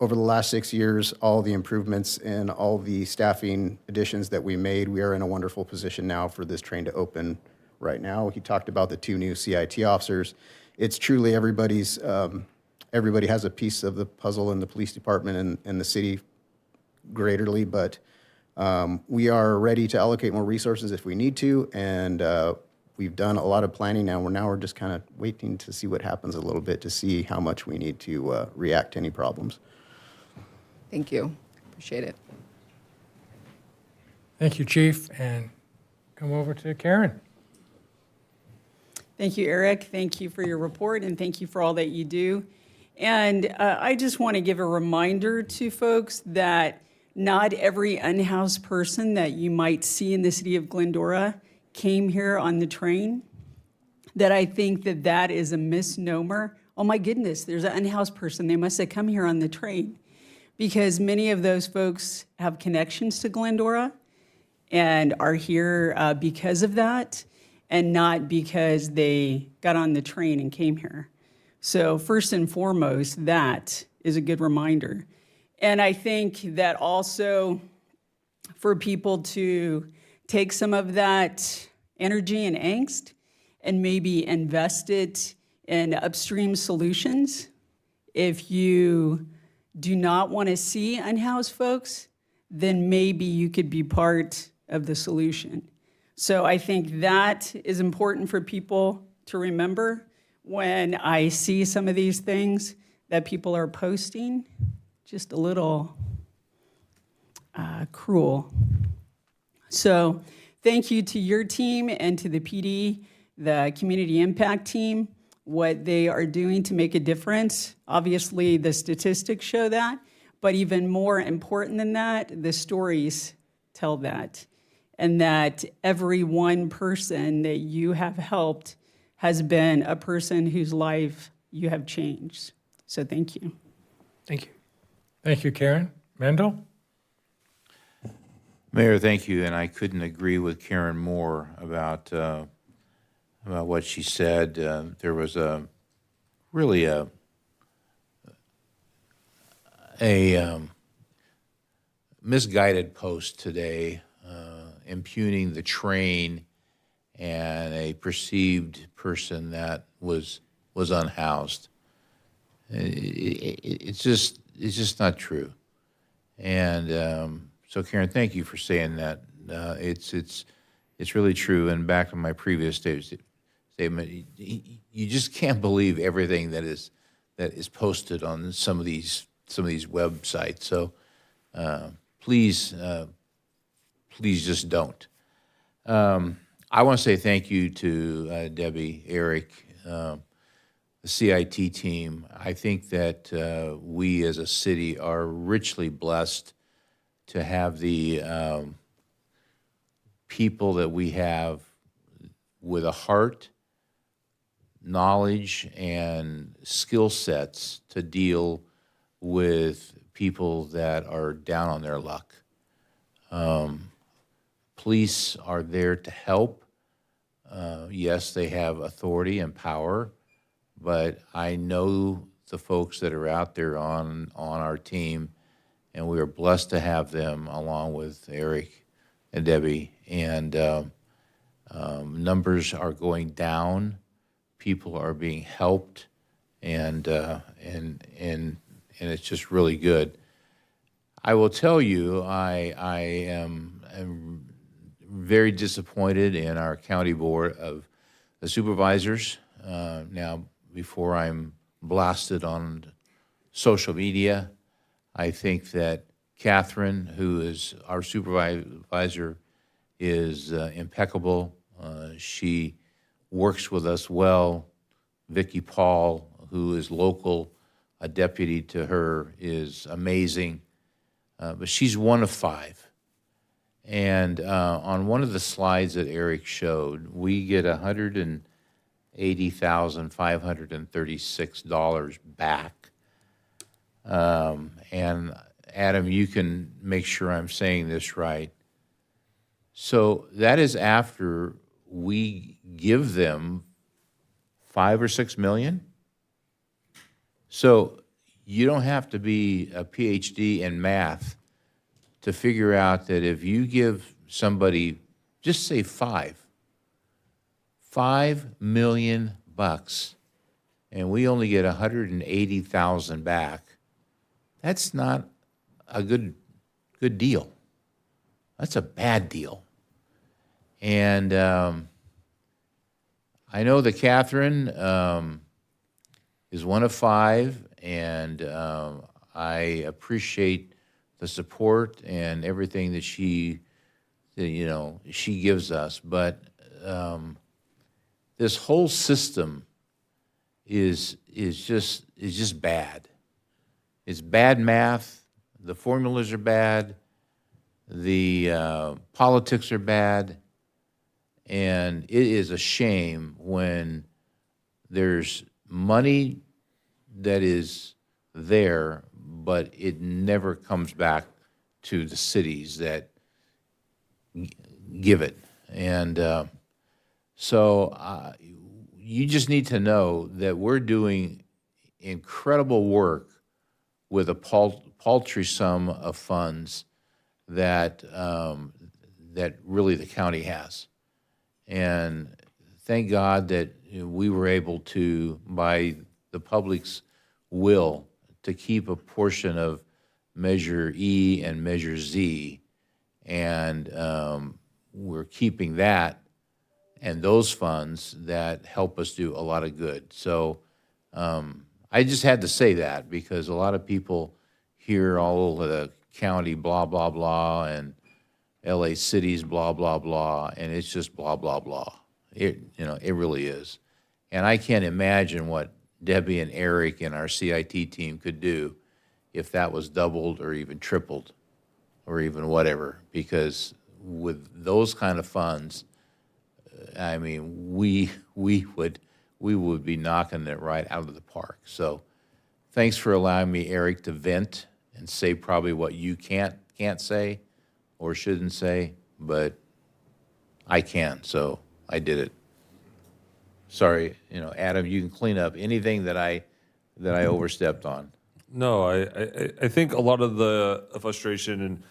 Over the last 6 years, all the improvements and all the staffing additions that we made, we are in a wonderful position now for this train to open right now. He talked about the 2 new CIT officers. It's truly everybody has a piece of the puzzle in the police department and the city greaterly, but we are ready to allocate more resources if we need to, and we've done a lot of planning now. We're just kind of waiting to see what happens a little bit to see how much we need to react to any problems. Thank you. Appreciate it. Thank you, Chief, and come over to Karen. Thank you, Eric. Thank you for your report, and thank you for all that you do. And I just want to give a reminder to folks that not every unhoused person that you might see in the city of Glendora came here on the train, that I think that that is a misnomer. Oh my goodness, there's an unhoused person. They must have come here on the train. Because many of those folks have connections to Glendora and are here because of that, and not because they got on the train and came here. So first and foremost, that is a good reminder. And I think that also for people to take some of that energy and angst and maybe invest it in upstream solutions. If you do not want to see unhoused folks, then maybe you could be part of the solution. So I think that is important for people to remember when I see some of these things that people are posting, just a little cruel. So thank you to your team and to the PD, the community impact team, what they are doing to make a difference. Obviously, the statistics show that, but even more important than that, the stories tell that. And that every one person that you have helped has been a person whose life you have changed. So thank you. Thank you. Thank you, Karen. Mendel? Mayor, thank you, and I couldn't agree with Karen more about what she said. There was really a misguided post today impugning the train and a perceived person that was unhoused. It's just not true. And so, Karen, thank you for saying that. It's really true. And back to my previous statement, you just can't believe everything that is posted on some of these websites. So please just don't. I want to say thank you to Debbie, Eric, the CIT team. I think that we as a city are richly blessed to have the people that we have with a heart, knowledge, and skill sets to deal with people that are down on their luck. Police are there to help. Yes, they have authority and power, but I know the folks that are out there on our team, and we are blessed to have them along with Eric and Debbie. And numbers are going down. People are being helped, and it's just really good. I will tell you, I am very disappointed in our county board of the supervisors. Now, before I'm blasted on social media, I think that Catherine, who is our supervisor, is impeccable. She works with us well. Vicki Paul, who is local, a deputy to her, is amazing. But she's one of 5. And on one of the slides that Eric showed, we get $180,536 back. And Adam, you can make sure I'm saying this right. So that is after we give them 5 or 6 million. So you don't have to be a PhD in math to figure out that if you give somebody, just say 5 million bucks, and we only get 180,000 back, that's not a good deal. That's a bad deal. And I know that Catherine is one of 5, and I appreciate the support and everything that she gives us. But this whole system is just bad. It's bad math. The formulas are bad. The politics are bad. And it is a shame when there's money that is there, but it never comes back to the cities that give it. And so you just need to know that we're doing incredible work with a paltry sum of funds that that really the county has. And thank God that we were able to, by the public's will, to keep a portion of Measure E and Measure Z, and we're keeping that and those funds that help us do a lot of good. So I just had to say that because a lot of people hear all over the county blah, blah, blah, and LA cities blah, blah, blah, and it's just blah, blah, blah. It really is. And I can't imagine what Debbie and Eric and our CIT team could do if that was doubled or even tripled or even whatever, because with those kind of funds, I mean, we would be knocking it right out of the park. So thanks for allowing me, Eric, to vent and say probably what you can't say or shouldn't say, but I can, so I did it. Sorry, Adam, you can clean up anything that I overstepped on. No, I think a lot of the frustration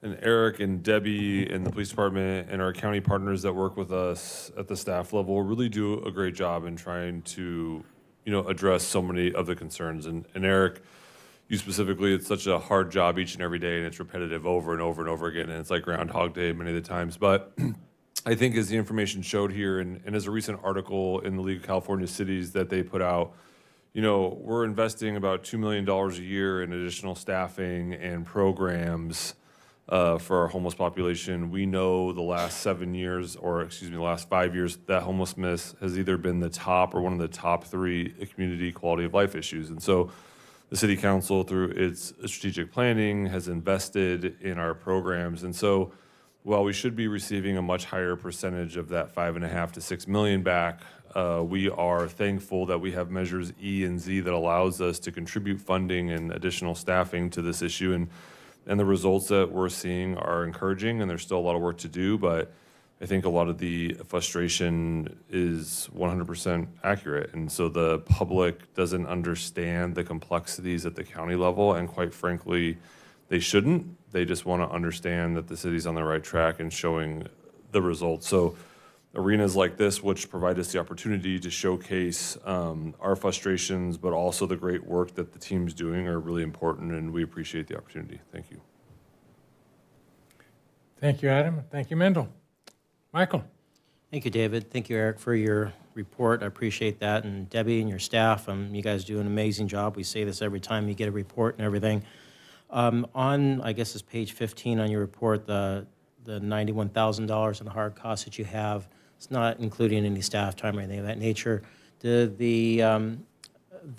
and Eric and Debbie and the police department and our county partners that work with us at the staff level really do a great job in trying to, address so many of the concerns. And Eric, you specifically, it's such a hard job each and every day, and it's repetitive over and over and over again, and it's like Groundhog Day many of the times. But I think as the information showed here, and as a recent article in the League of California Cities that they put out, we're investing about $2 million a year in additional staffing and programs for our homeless population. We know the last 7 years, the last 5 years, that homelessness has either been the top or one of the top 3 community quality of life issues. And so the city council, through its strategic planning, has invested in our programs. And so while we should be receiving a much higher percentage of that 5.5 to 6 million back, we are thankful that we have measures E and Z that allows us to contribute funding and additional staffing to this issue. And the results that we're seeing are encouraging, and there's still a lot of work to do, but I think a lot of the frustration is 100% accurate. And so the public doesn't understand the complexities at the county level, and quite frankly, they shouldn't. They just want to understand that the city's on the right track and showing the results. So arenas like this, which provide us the opportunity to showcase our frustrations, but also the great work that the team's doing, are really important, and we appreciate the opportunity. Thank you. Thank you, Adam. Thank you, Mendel. Michael. Thank you, David. Thank you, Eric, for your report. I appreciate that. And Debbie and your staff, you guys do an amazing job. We say this every time you get a report and everything. On, I guess it's page 15 on your report, the $91,000 in the hard costs that you have, it's not including any staff time or anything of that nature. The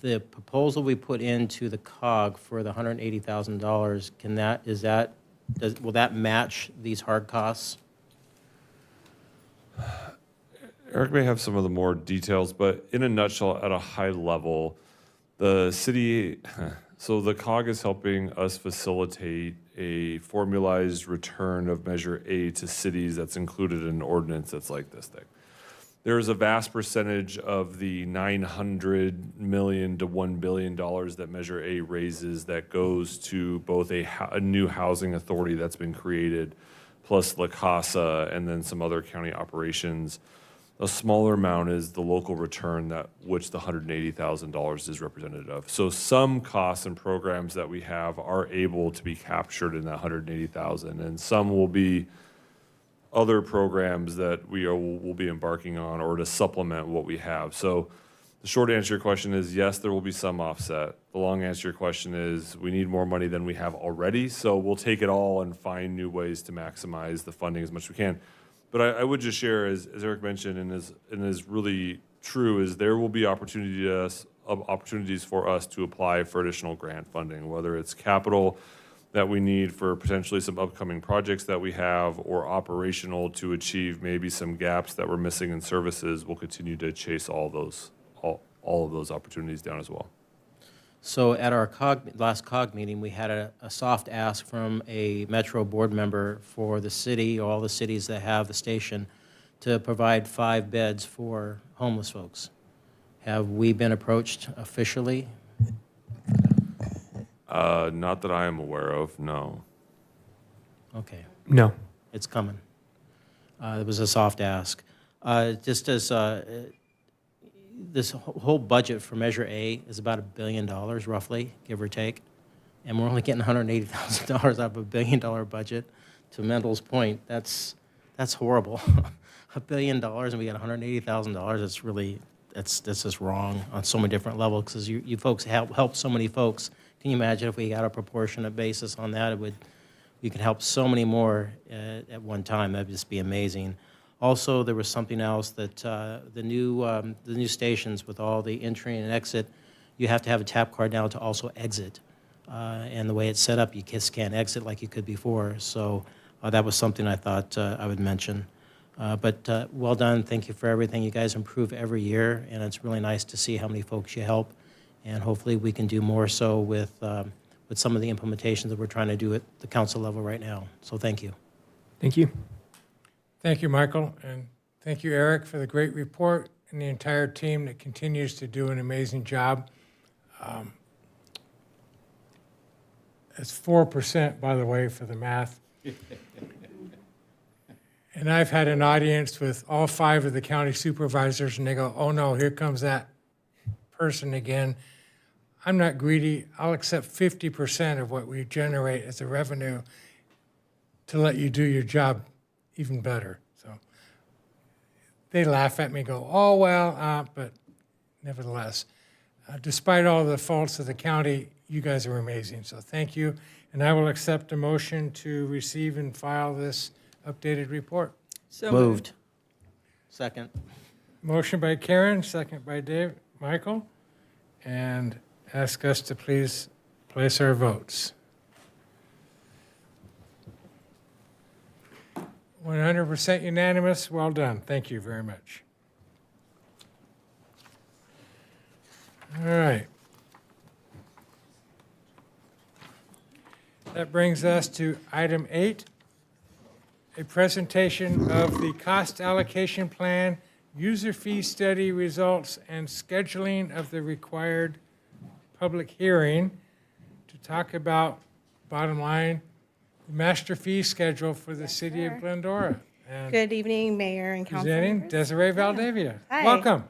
proposal we put into the COG for the $180,000, is that Will that match these hard costs? Eric may have some of the more details, but in a nutshell, at a high level, the city, so the COG is helping us facilitate a formalized return of Measure A to cities that's included in an ordinance that's like this thing. There is a vast percentage of the $900 million to $1 billion that Measure A raises that goes to both a new housing authority that's been created, plus La Casa, and then some other county operations. A smaller amount is the local return that which the $180,000 is representative of. So some costs and programs that we have are able to be captured in that $180,000, and some will be other programs that will be embarking on or to supplement what we have. So the short answer to your question is yes, there will be some offset. The long answer to your question is we need more money than we have already. So we'll take it all and find new ways to maximize the funding as much as we can. But I would just share, as Eric mentioned, and is really true, is there will be opportunities for us to apply for additional grant funding, whether it's capital that we need for potentially some upcoming projects that we have, or operational to achieve maybe some gaps that we're missing in services. We'll continue to chase all of those opportunities down as well. So at our last COG meeting, we had a soft ask from a Metro board member for the city, or all the cities that have the station, to provide 5 beds for homeless folks. Have we been approached officially? Not that I am aware of, no. Okay. No. It's coming. It was a soft ask. Just as this whole budget for Measure A is about $1 billion, roughly, give or take, and we're only getting $180,000 out of $1 billion budget. To Mendel's point, that's horrible. $1 billion and we got $180,000. It's really that's just wrong on so many different levels, because you folks help so many folks. Can you imagine if we got a proportionate basis on that? We could help so many more at one time. That'd just be amazing. Also, there was something else that the new stations with all the entry and exit, you have to have a tap card now to also exit. And the way it's set up, you just can't exit like you could before. So that was something I thought I would mention. But well done. Thank you for everything. You guys improve every year, and it's really nice to see how many folks you help. And hopefully we can do more so with some of the implementations that we're trying to do at the council level right now. So thank you. Thank you. Thank you, Michael, and thank you, Eric, for the great report, and the entire team that continues to do an amazing job. It's 4%, by the way, for the math. And I've had an audience with all 5 of the county supervisors, and they go, oh no, here comes that person again. I'm not greedy. I'll accept 50% of what we generate as a revenue to let you do your job even better. So they laugh at me, go, oh, well, but nevertheless, despite all the faults of the county, you guys are amazing. So thank you. And I will accept a motion to receive and file this updated report. So Moved. Second. Motion by Karen, second by Michael, and ask us to please place our votes. 100% unanimous. Well done. Thank you very much. All right. That brings us to item 8, a presentation of the cost allocation plan, user fee study results, and scheduling of the required public hearing to talk about, bottom line, the master fee schedule for the city of Glendora. And Good evening, Mayor and Council presenting members. Desiree Valdivia. Hi. Welcome.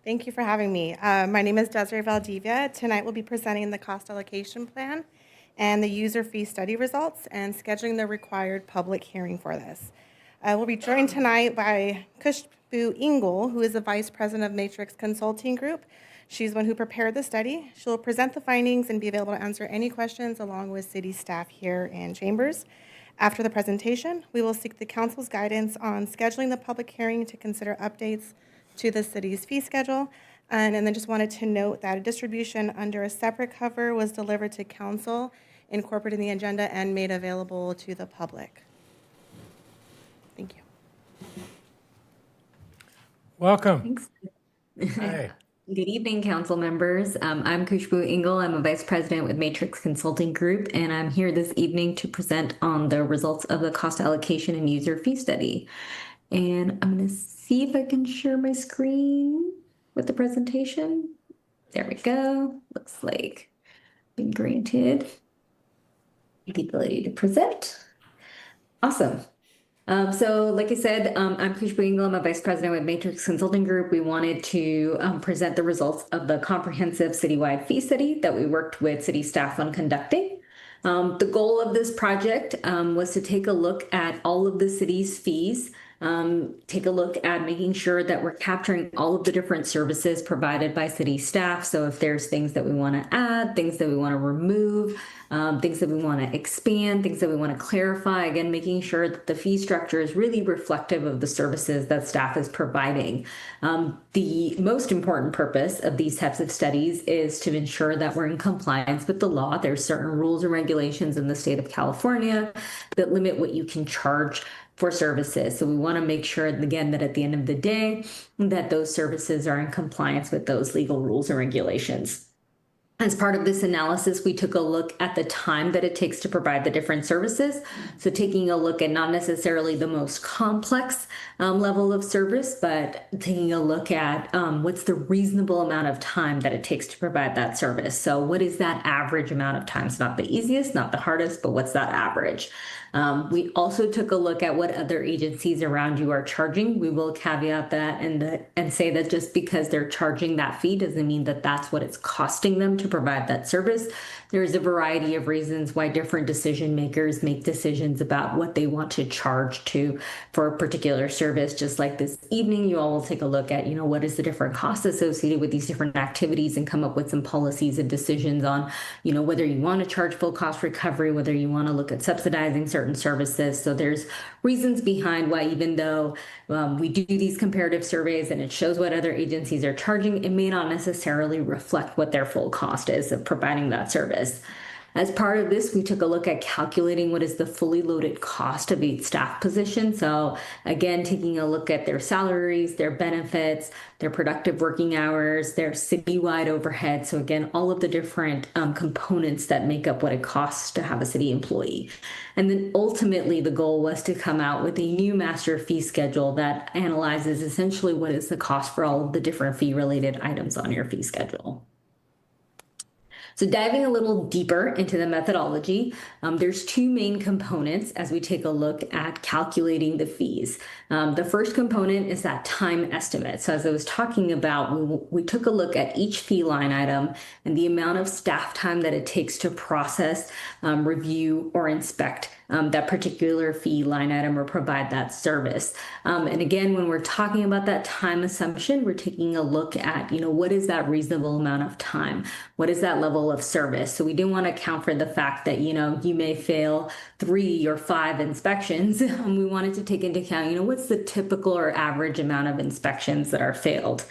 Thank you for having me. My name is Desiree Valdivia. Tonight we'll be presenting the cost allocation plan and the user fee study results and scheduling the required public hearing for this. We'll be joined tonight by Khushbu Ingle, who is the Vice President of Matrix Consulting Group. She's the one who prepared the study. She'll present the findings and be available to answer any questions along with city staff here in chambers. After the presentation, we will seek the council's guidance on scheduling the public hearing to consider updates to the city's fee schedule. And then just wanted to note that a distribution under a separate cover was delivered to council incorporated in the agenda and made available to the public. Thank you. Welcome. Thanks. Hi. Good evening, council members. I'm Khushbu Engel. I'm a vice president with Matrix Consulting Group, and I'm here this evening to present on the results of the cost allocation and user fee study. And I'm going to see if I can share my screen with the presentation. There we go. Looks like been granted the ability to present. Awesome. So like I said, I'm Khushbu Engel. I'm a vice president with Matrix Consulting Group. We wanted to present the results of the comprehensive citywide fee study that we worked with city staff on conducting. The goal of this project was to take a look at all of the city's fees, take a look at making sure that we're capturing all of the different services provided by city staff. So if there's things that we want to add, things that we want to remove, things that we want to expand, things that we want to clarify, again, making sure that the fee structure is really reflective of the services that staff is providing. The most important purpose of these types of studies is to ensure that we're in compliance with the law. There's certain rules and regulations in the state of California that limit what you can charge for services. So we want to make sure, again, that at the end of the day, that those services are in compliance with those legal rules and regulations. As part of this analysis, we took a look at the time that it takes to provide the different services. So taking a look at not necessarily the most complex level of service, but taking a look at what's the reasonable amount of time that it takes to provide that service. So what is that average amount of time? It's not the easiest, not the hardest, but what's that average? We also took a look at what other agencies around you are charging. We will caveat that and say that just because they're charging that fee doesn't mean that that's what it's costing them to provide that service. There's a variety of reasons why different decision makers make decisions about what they want to charge for a particular service. Just like this evening, you all will take a look at, what is the different costs associated with these different activities and come up with some policies and decisions on, whether you want to charge full cost recovery, whether you want to look at subsidizing certain services. So there's reasons behind why, even though we do these comparative surveys and it shows what other agencies are charging, it may not necessarily reflect what their full cost is of providing that service. As part of this, we took a look at calculating what is the fully loaded cost of each staff position. So again, taking a look at their salaries, their benefits, their productive working hours, their citywide overhead. So again, all of the different components that make up what it costs to have a city employee. And then ultimately, the goal was to come out with a new master fee schedule that analyzes essentially what is the cost for all of the different fee-related items on your fee schedule. So diving a little deeper into the methodology, there's two main components as we take a look at calculating the fees. The first component is that time estimate. So as I was talking about, we took a look at each fee line item and the amount of staff time that it takes to process, review, or inspect that particular fee line item or provide that service. And again, when we're talking about that time assumption, we're taking a look at, what is that reasonable amount of time? What is that level of service? So we didn't want to account for the fact that, you may fail 3 or 5 inspections. We wanted to take into account, what's the typical or average amount of inspections that are failed.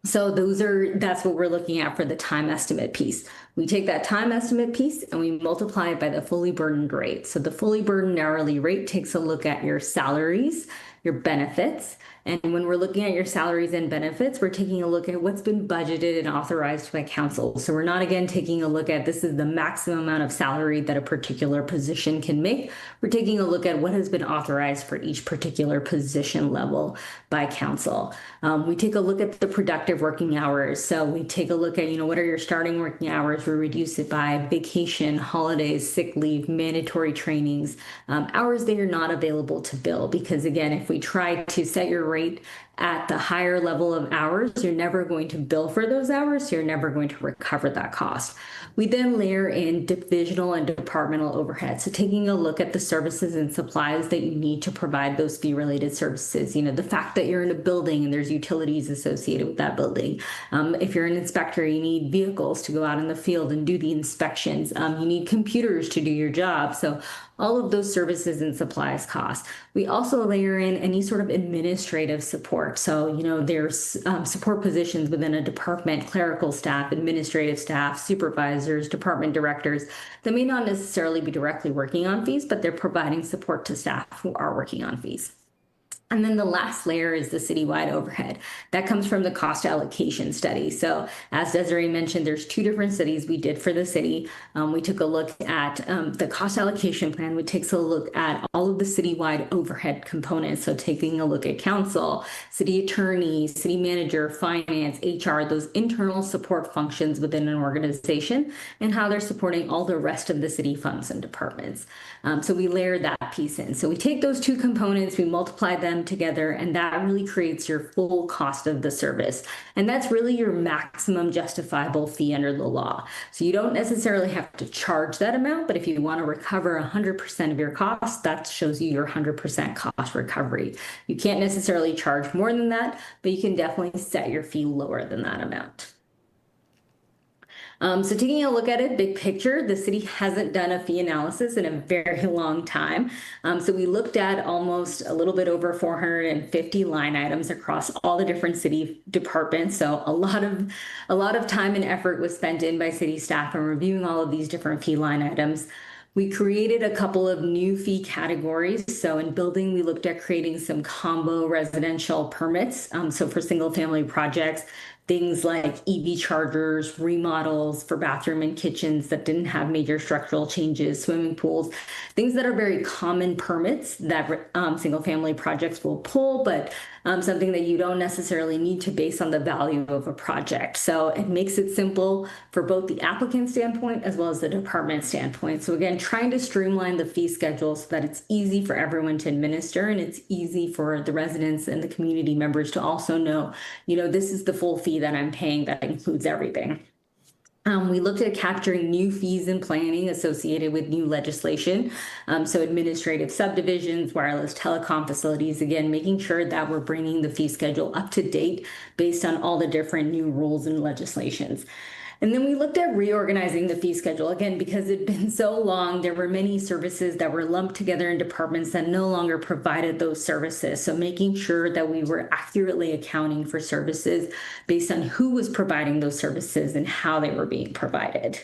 So that's what we're looking at for the time estimate piece. We take that time estimate piece and we multiply it by the fully burdened rate. So the fully burdened hourly rate takes a look at your salaries, your benefits. And when we're looking at your salaries and benefits, we're taking a look at what's been budgeted and authorized by council. So we're not, again, taking a look at this is the maximum amount of salary that a particular position can make. We're taking a look at what has been authorized for each particular position level by council. We take a look at the productive working hours. So we take a look at, what are your starting working hours? We reduce it by vacation, holidays, sick leave, mandatory trainings, hours that are not available to bill. Because again, if we try to set your rate at the higher level of hours, you're never going to bill for those hours, so you're never going to recover that cost. We then layer in divisional and departmental overhead. So taking a look at the services and supplies that you need to provide those fee-related services. The fact that you're in a building and there's utilities associated with that building. If you're an inspector, you need vehicles to go out in the field and do the inspections. You need computers to do your job. So all of those services and supplies costs. We also layer in any sort of administrative support. support. So, there's support positions within a department, clerical staff, administrative staff, supervisors, department directors that may not necessarily be directly working on fees, but they're providing support to staff who are working on fees. And then the last layer is the citywide overhead. That comes from the cost allocation study. So as Desiree mentioned, there's 2 different studies we did for the city. We took a look at the cost allocation plan, which takes a look at all of the citywide overhead components. So taking a look at council, city attorney, city manager, finance, HR, those internal support functions within an organization, and how they're supporting all the rest of the city funds and departments. So we layer that piece in. So we take those 2 components, we multiply them together, and that really creates your full cost of the service. And that's really your maximum justifiable fee under the law. So you don't necessarily have to charge that amount, but if you want to recover 100% of your costs, that shows you your 100% cost recovery. You can't necessarily charge more than that, but you can definitely set your fee lower than that amount. So taking a look at it, big picture, the city hasn't done a fee analysis in a very long time. So we looked at almost a little bit over 450 line items across all the different city departments. So a lot of time and effort was spent in by city staff in reviewing all of these different fee line items. We created a couple of new fee categories. So in building, we looked at creating some combo residential permits. So for single family projects, things like EV chargers, remodels for bathroom and kitchens that didn't have major structural changes, swimming pools, things that are very common permits that single family projects will pull, but something that you don't necessarily need to base on the value of a project. So it makes it simple for both the applicant standpoint as well as the department standpoint. So again, trying to streamline the fee schedule so that it's easy for everyone to administer and it's easy for the residents and the community members to also know, this is the full fee that I'm paying that includes everything. We looked at capturing new fees and planning associated with new legislation. So administrative subdivisions, wireless telecom facilities, again, making sure that we're bringing the fee schedule up to date based on all the different new rules and legislations. And then we looked at reorganizing the fee schedule, again, because it'd been so long, there were many services that were lumped together in departments that no longer provided those services. So making sure that we were accurately accounting for services based on who was providing those services and how they were being provided.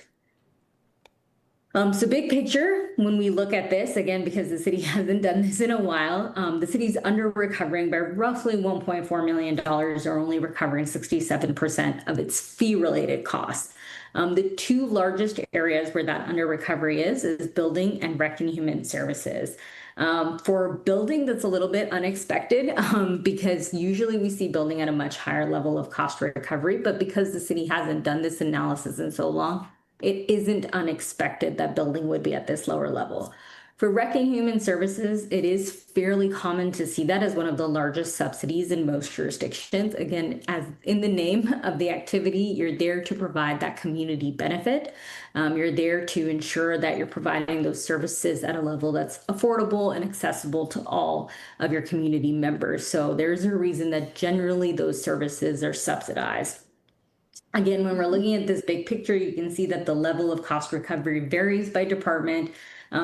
So big picture, when we look at this, again, because the city hasn't done this in a while, the city's under recovering by roughly $1.4 million, or only recovering 67% of its fee-related costs. The 2 largest areas where that under recovery is building and rec and human services. For building, that's a little bit unexpected because usually we see building at a much higher level of cost recovery, but because the city hasn't done this analysis in so long, it isn't unexpected that building would be at this lower level. For rec and human services, it is fairly common to see that as one of the largest subsidies in most jurisdictions. Again, as in the name of the activity, you're there to provide that community benefit. You're there to ensure that you're providing those services at a level that's affordable and accessible to all of your community members. So there's a reason that generally those services are subsidized. Again, when we're looking at this big picture, you can see that the level of cost recovery varies by department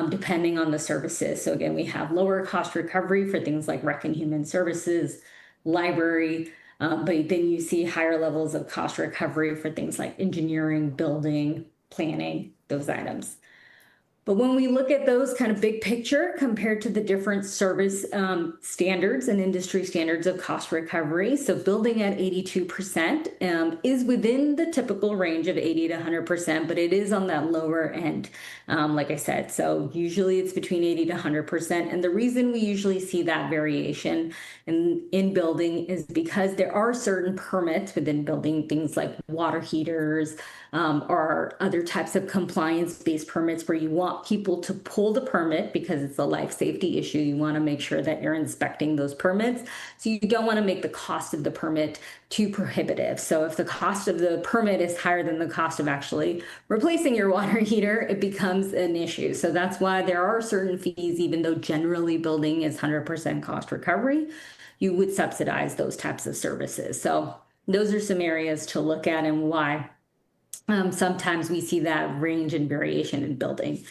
depending on the services. So again, we have lower cost recovery for things like rec and human services, library, but then you see higher levels of cost recovery for things like engineering, building, planning, those items. But when we look at those kind of big picture compared to the different service standards and industry standards of cost recovery, so building at 82% is within the typical range of 80 to 100%, but it is on that lower end, like I said. So usually it's between 80 to 100%. And the reason we usually see that variation in building is because there are certain permits within building, things like water heaters or other types of compliance-based permits where you want people to pull the permit because it's a life safety issue. You want to make sure that you're inspecting those permits. So you don't want to make the cost of the permit too prohibitive. So if the cost of the permit is higher than the cost of actually replacing your water heater, it becomes an issue. So that's why there are certain fees, even though generally building is 100% cost recovery, you would subsidize those types of services. So those are some areas to look at and why sometimes we see that range and variation in building.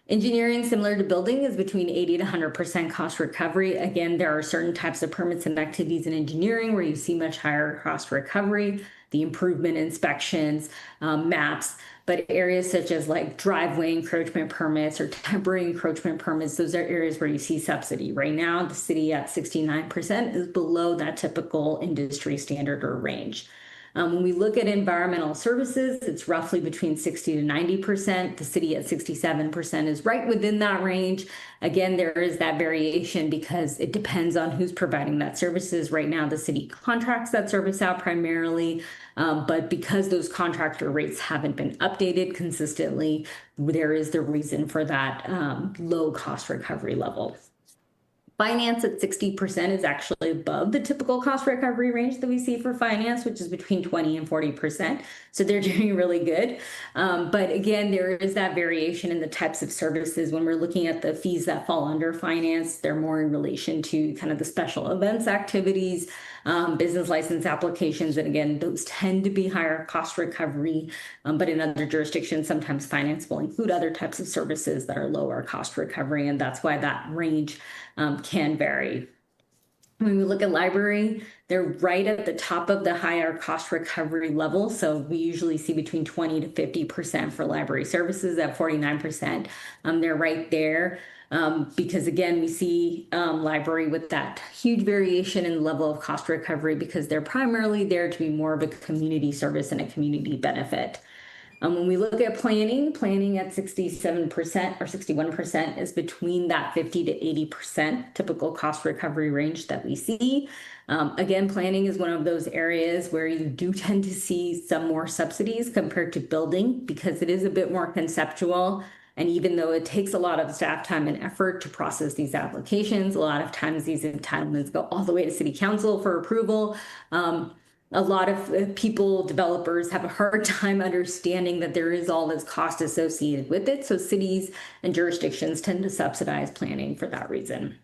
Engineering, similar to building, is between 80 to 100% cost recovery. Again, there are certain types of permits and activities in engineering where you see much higher cost recovery, the improvement inspections, maps, but areas such as like driveway encroachment permits or temporary encroachment permits, those are areas where you see subsidy. Right now, the city at 69% is below that typical industry standard or range. When we look at environmental services, it's roughly between 60 to 90%. The city at 67% is right within that range. Again, there is that variation because it depends on who's providing that services. Right now, the city contracts that service out primarily, but because those contractor rates haven't been updated consistently, there is the reason for that low cost recovery level. Finance at 60% is actually above the typical cost recovery range that we see for finance, which is between 20 and 40%. So they're doing really good. But again, there is that variation in the types of services. When we're looking at the fees that fall under finance, they're more in relation to kind of the special events activities, business license applications. And again, those tend to be higher cost recovery. But in other jurisdictions, sometimes finance will include other types of services that are lower cost recovery. And that's why that range can vary. When we look at library, they're right at the top of the higher cost recovery level. So we usually see between 20 to 50% for library services at 49%. They're right there because again, we see library with that huge variation in the level of cost recovery because they're primarily there to be more of a community service and a community benefit. When we look at planning at 67% or 61% is between that 50 to 80% typical cost recovery range that we see. Again, planning is one of those areas where you do tend to see some more subsidies compared to building because it is a bit more conceptual. And even though it takes a lot of staff time and effort to process these applications, a lot of times these entitlements go all the way to city council for approval. A lot of people, developers have a hard time understanding that there is all this cost associated with it. So cities and jurisdictions tend to subsidize planning for that reason.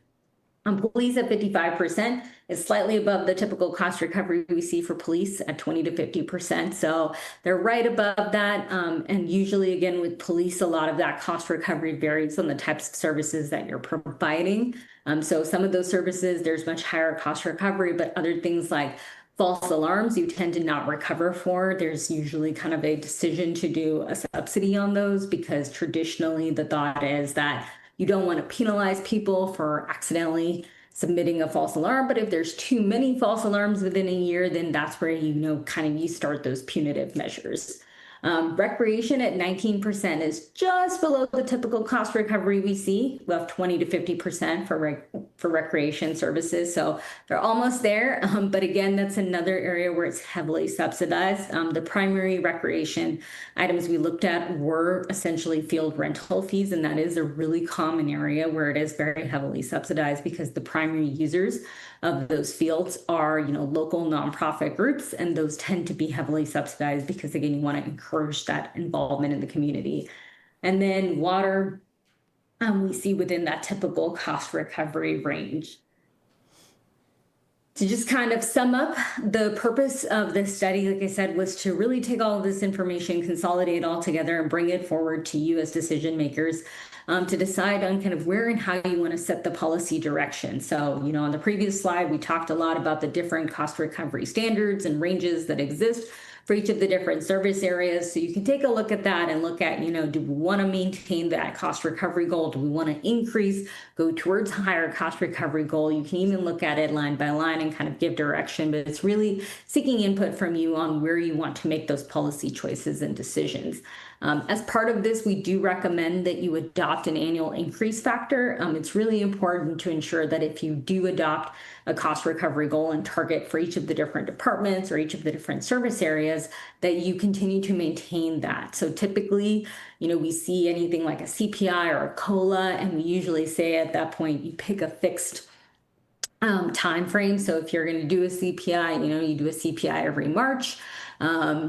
Police at 55% is slightly above the typical cost recovery we see for police at 20 to 50%. So they're right above that. And usually, again, with police, a lot of that cost recovery varies on the types of services that you're providing. So some of those services, there's much higher cost recovery, but other things like false alarms, you tend to not recover for. There's usually kind of a decision to do a subsidy on those because traditionally the thought is that you don't want to penalize people for accidentally submitting a false alarm. But if there's too many false alarms within a year, then that's where you start those punitive measures. Recreation at 19% is just below the typical cost recovery we see, about 20 to 50% for recreation services. So they're almost there. But again, that's another area where it's heavily subsidized. The primary recreation items we looked at were essentially field rental fees. And that is a really common area where it is very heavily subsidized because the primary users of those fields are, local nonprofit groups, and those tend to be heavily subsidized because, again, you want to encourage that involvement in the community. And then water, we see within that typical cost recovery range. To just kind of sum up, the purpose of this study, like I said, was to really take all of this information, consolidate it all together, and bring it forward to you as decision makers to decide on kind of where and how you want to set the policy direction. So, on the previous slide, we talked a lot about the different cost recovery standards and ranges that exist for each of the different service areas. So you can take a look at that and look at, do we want to maintain that cost recovery goal? Do we want to increase, go towards a higher cost recovery goal? You can even look at it line by line and kind of give direction, but it's really seeking input from you on where you want to make those policy choices and decisions. As part of this, we do recommend that you adopt an annual increase factor. It's really important to ensure that if you do adopt a cost recovery goal and target for each of the different departments or each of the different service areas, that you continue to maintain that. So typically, we see anything like a CPI or a COLA, and we usually say at that point, you pick a fixed time frame. So if you're going to do a CPI, you do a CPI every March.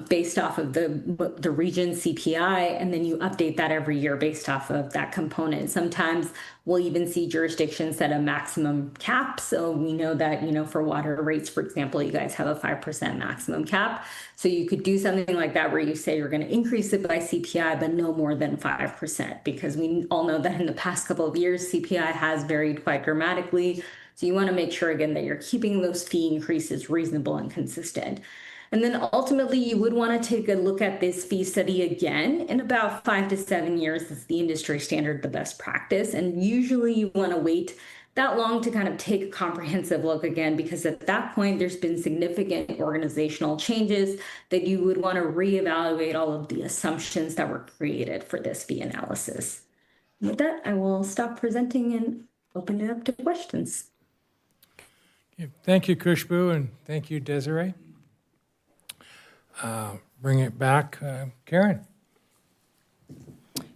based off of the region CPI, and then you update that every year based off of that component. Sometimes we'll even see jurisdictions set a maximum cap. So we know that, for water rates, for example, you guys have a 5% maximum cap. So you could do something like that where you say you're going to increase it by CPI, but no more than 5%, because we all know that in the past couple of years, CPI has varied quite dramatically. So you want to make sure, again, that you're keeping those fee increases reasonable and consistent. And then ultimately, you would want to take a look at this fee study again in about 5 to 7 years. Is the industry standard, the best practice. And usually you want to wait that long to kind of take a comprehensive look again, because at that point, there's been significant organizational changes that you would want to reevaluate all of the assumptions that were created for this fee analysis. With that, I will stop presenting and open it up to questions. Okay, thank you, Kushbu, and thank you, Desiree. Bring it back, Karen.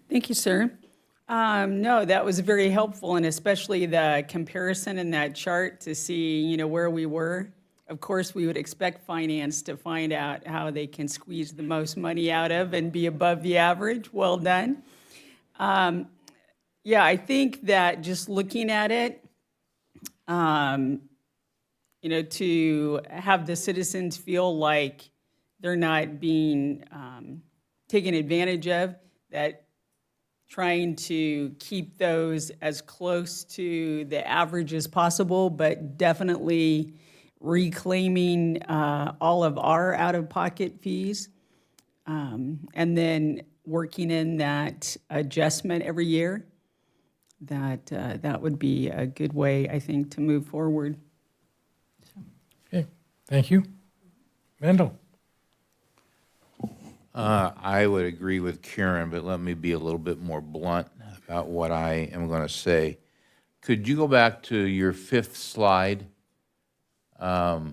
Thank you, sir. No, that was very helpful, and especially the comparison in that chart to see, where we were. Of course, we would expect finance to find out how they can squeeze the most money out of and be above the average. Well done. Yeah, I think that just looking at it, to have the citizens feel like they're not being taken advantage of, that trying to keep those as close to the average as possible, but definitely reclaiming all of our out-of-pocket fees, and then working in that adjustment every year, that would be a good way, I think, to move forward. Okay, thank you. Mendel. I would agree with Karen, but let me be a little bit more blunt about what I am going to say. Could you go back to your 5th slide? Or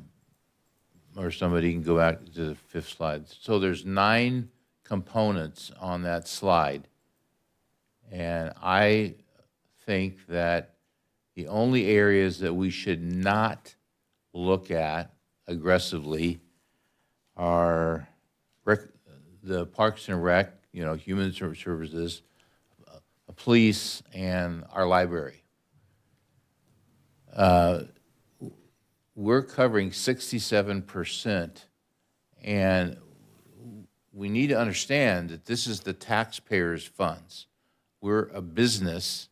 somebody can go back to the 5th slide. So there's 9 components on that slide. And I think that the only areas that we should not look at aggressively are the Parks and Rec, Human Services, police, and our library. We're covering 67%, and we need to understand that this is the taxpayers' funds. We're a business,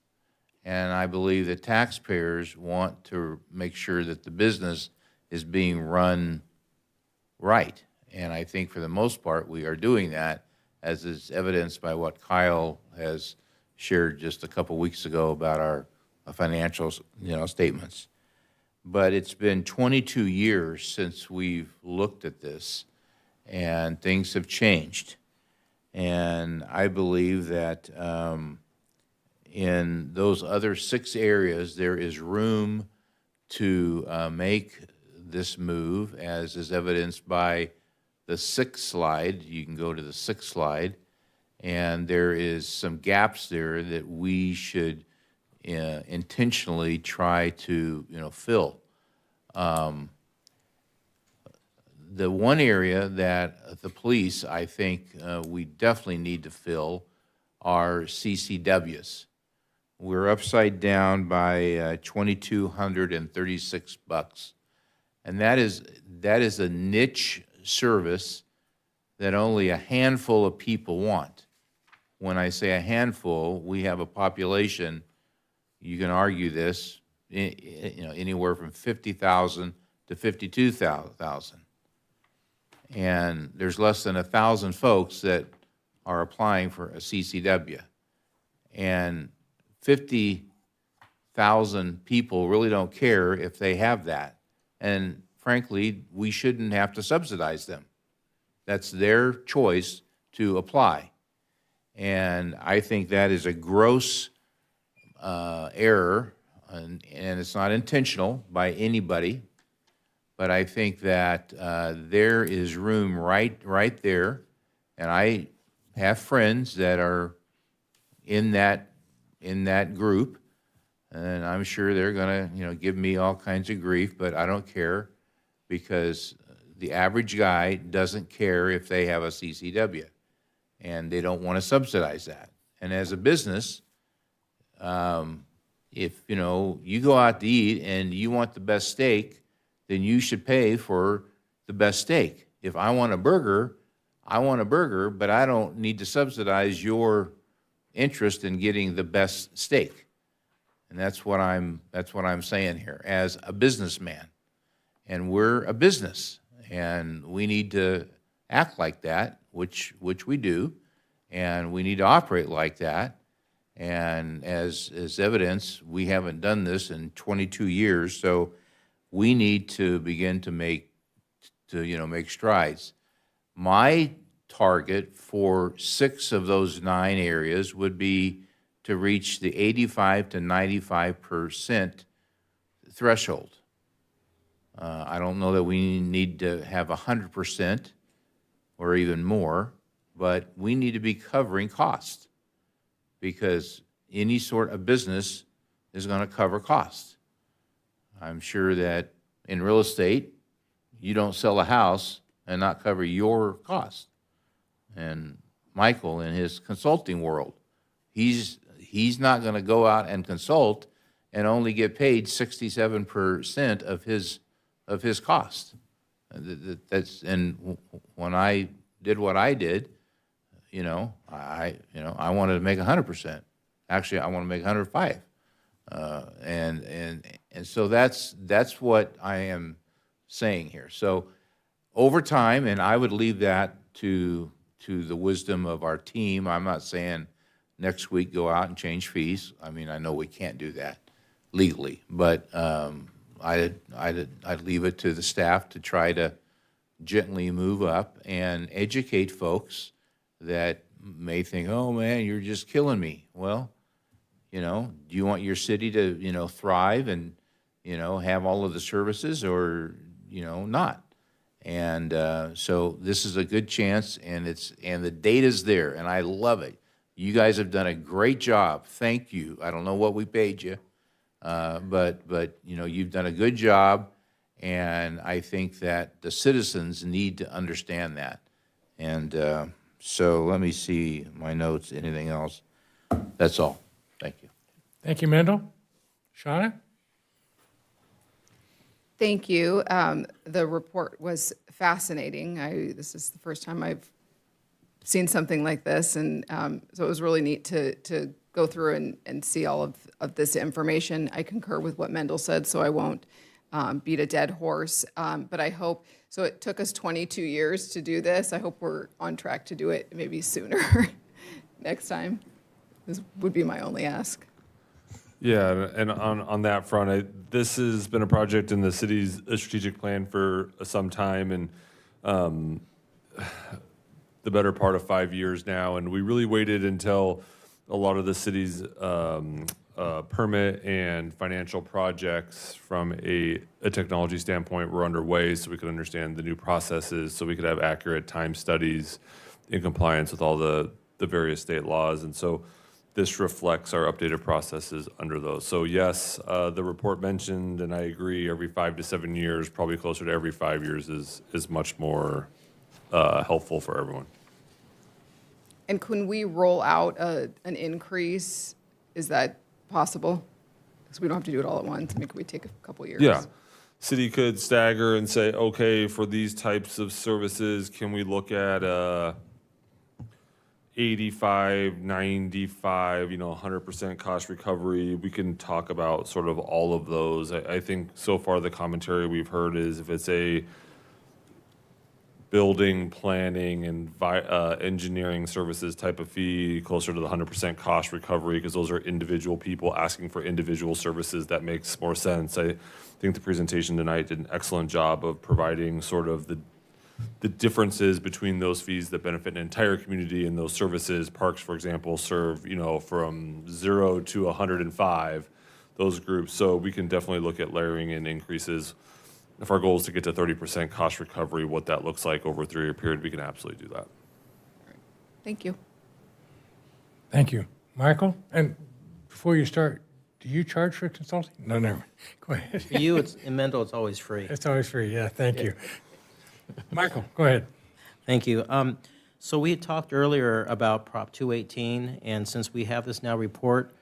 and I believe that taxpayers want to make sure that the business is being run right. And I think for the most part, we are doing that, as is evidenced by what Kyle has shared just a couple weeks ago about our financial, statements. But it's been 22 years since we've looked at this, and things have changed. And I believe that in those other 6 areas, there is room to make this move, as is evidenced by the 6th slide. You can go to the 6th slide, and there is some gaps there that we should intentionally try to, fill. The one area that the police, I think, we definitely need to fill are CCWs. We're upside down by $2,236, and that is a niche service that only a handful of people want. When I say a handful, we have a population, you can argue this, anywhere from 50,000 to 52,000. And there's less than 1,000 folks that are applying for a CCW. And 50,000 people really don't care if they have that. And frankly, we shouldn't have to subsidize them. That's their choice to apply. And I think that is a gross error, and it's not intentional by anybody, but I think that there is room right there, and I have friends that are in that group, and I'm sure they're going to give me all kinds of grief, but I don't care, because the average guy doesn't care if they have a CCW, and they don't want to subsidize that. And as a business, if, you know, you go out to eat and you want the best steak, then you should pay for the best steak. If I want a burger, I want a burger, but I don't need to subsidize your interest in getting the best steak. And that's what I'm saying here as a businessman. And we're a business, and we need to act like that, which we do, and we need to operate like that. And as evidence, we haven't done this in 22 years, so we need to begin to make strides. My target for 6 of those 9 areas would be to reach the 85 to 95% threshold. I don't know that we need to have 100% or even more, but we need to be covering costs, because any sort of business is going to cover costs. I'm sure that in real estate, you don't sell a house and not cover your cost. And Michael, in his consulting world, he's not going to go out and consult and only get paid 67% of his cost. And when I did what I did, I wanted to make 100%. Actually, I want to make 105. And so that's what I am saying here. So over time, and I would leave that to the wisdom of our team. I'm not saying next week go out and change fees. I mean, I know we can't do that legally, but I'd leave it to the staff to try to gently move up and educate folks that may think, oh man, you're just killing me. Well, do you want your city to, thrive and, have all of the services, or, not? And so this is a good chance, and the data's there, and I love it. You guys have done a great job. Thank you. I don't know what we paid you, but you've done a good job, and I think that the citizens need to understand that. And so let me see my notes. Anything else? That's all. Thank you. Thank you, Mendel. Shauna? Thank you. The report was fascinating. This is the first time I've seen something like this, and so it was really neat to go through and see all of this information. I concur with what Mendel said, so I won't beat a dead horse. But I hope, so it took us 22 years to do this. I hope we're on track to do it maybe sooner next time. This would be my only ask. Yeah, and on that front, this has been a project in the city's strategic plan for some time, and the better part of 5 years now. And we really waited until a lot of the city's permit and financial projects from a technology standpoint were underway, so we could understand the new processes, so we could have accurate time studies in compliance with all the various state laws. And so this reflects our updated processes under those. So yes, the report mentioned, and I agree, every 5 to 7 years, probably closer to every 5 years is much more helpful for everyone. And can we roll out an increase? Is that possible? Because we don't have to do it all at once. I mean, could we take a couple years? Yeah. City could stagger and say, okay, for these types of services, can we look at 85, 95, 100% cost recovery? We can talk about sort of all of those. I think so far the commentary we've heard is if it's a building, planning, and engineering services type of fee, closer to the 100% cost recovery, because those are individual people asking for individual services, that makes more sense. I think the presentation tonight did an excellent job of providing sort of the differences between those fees that benefit an entire community and those services. Parks, for example, serve, from 0 to 105, those groups. So we can definitely look at layering in increases. If our goal is to get to 30% cost recovery, what that looks like over a 3-year period, we can absolutely do that. Thank you. Thank you. Michael? And before you start, do you charge for consulting? No, never. Go ahead. For you, and Mendel, it's always free. It's always free, yeah, thank you. Michael, go ahead. Thank you. So we had talked earlier about Prop 218, and since we have this now report,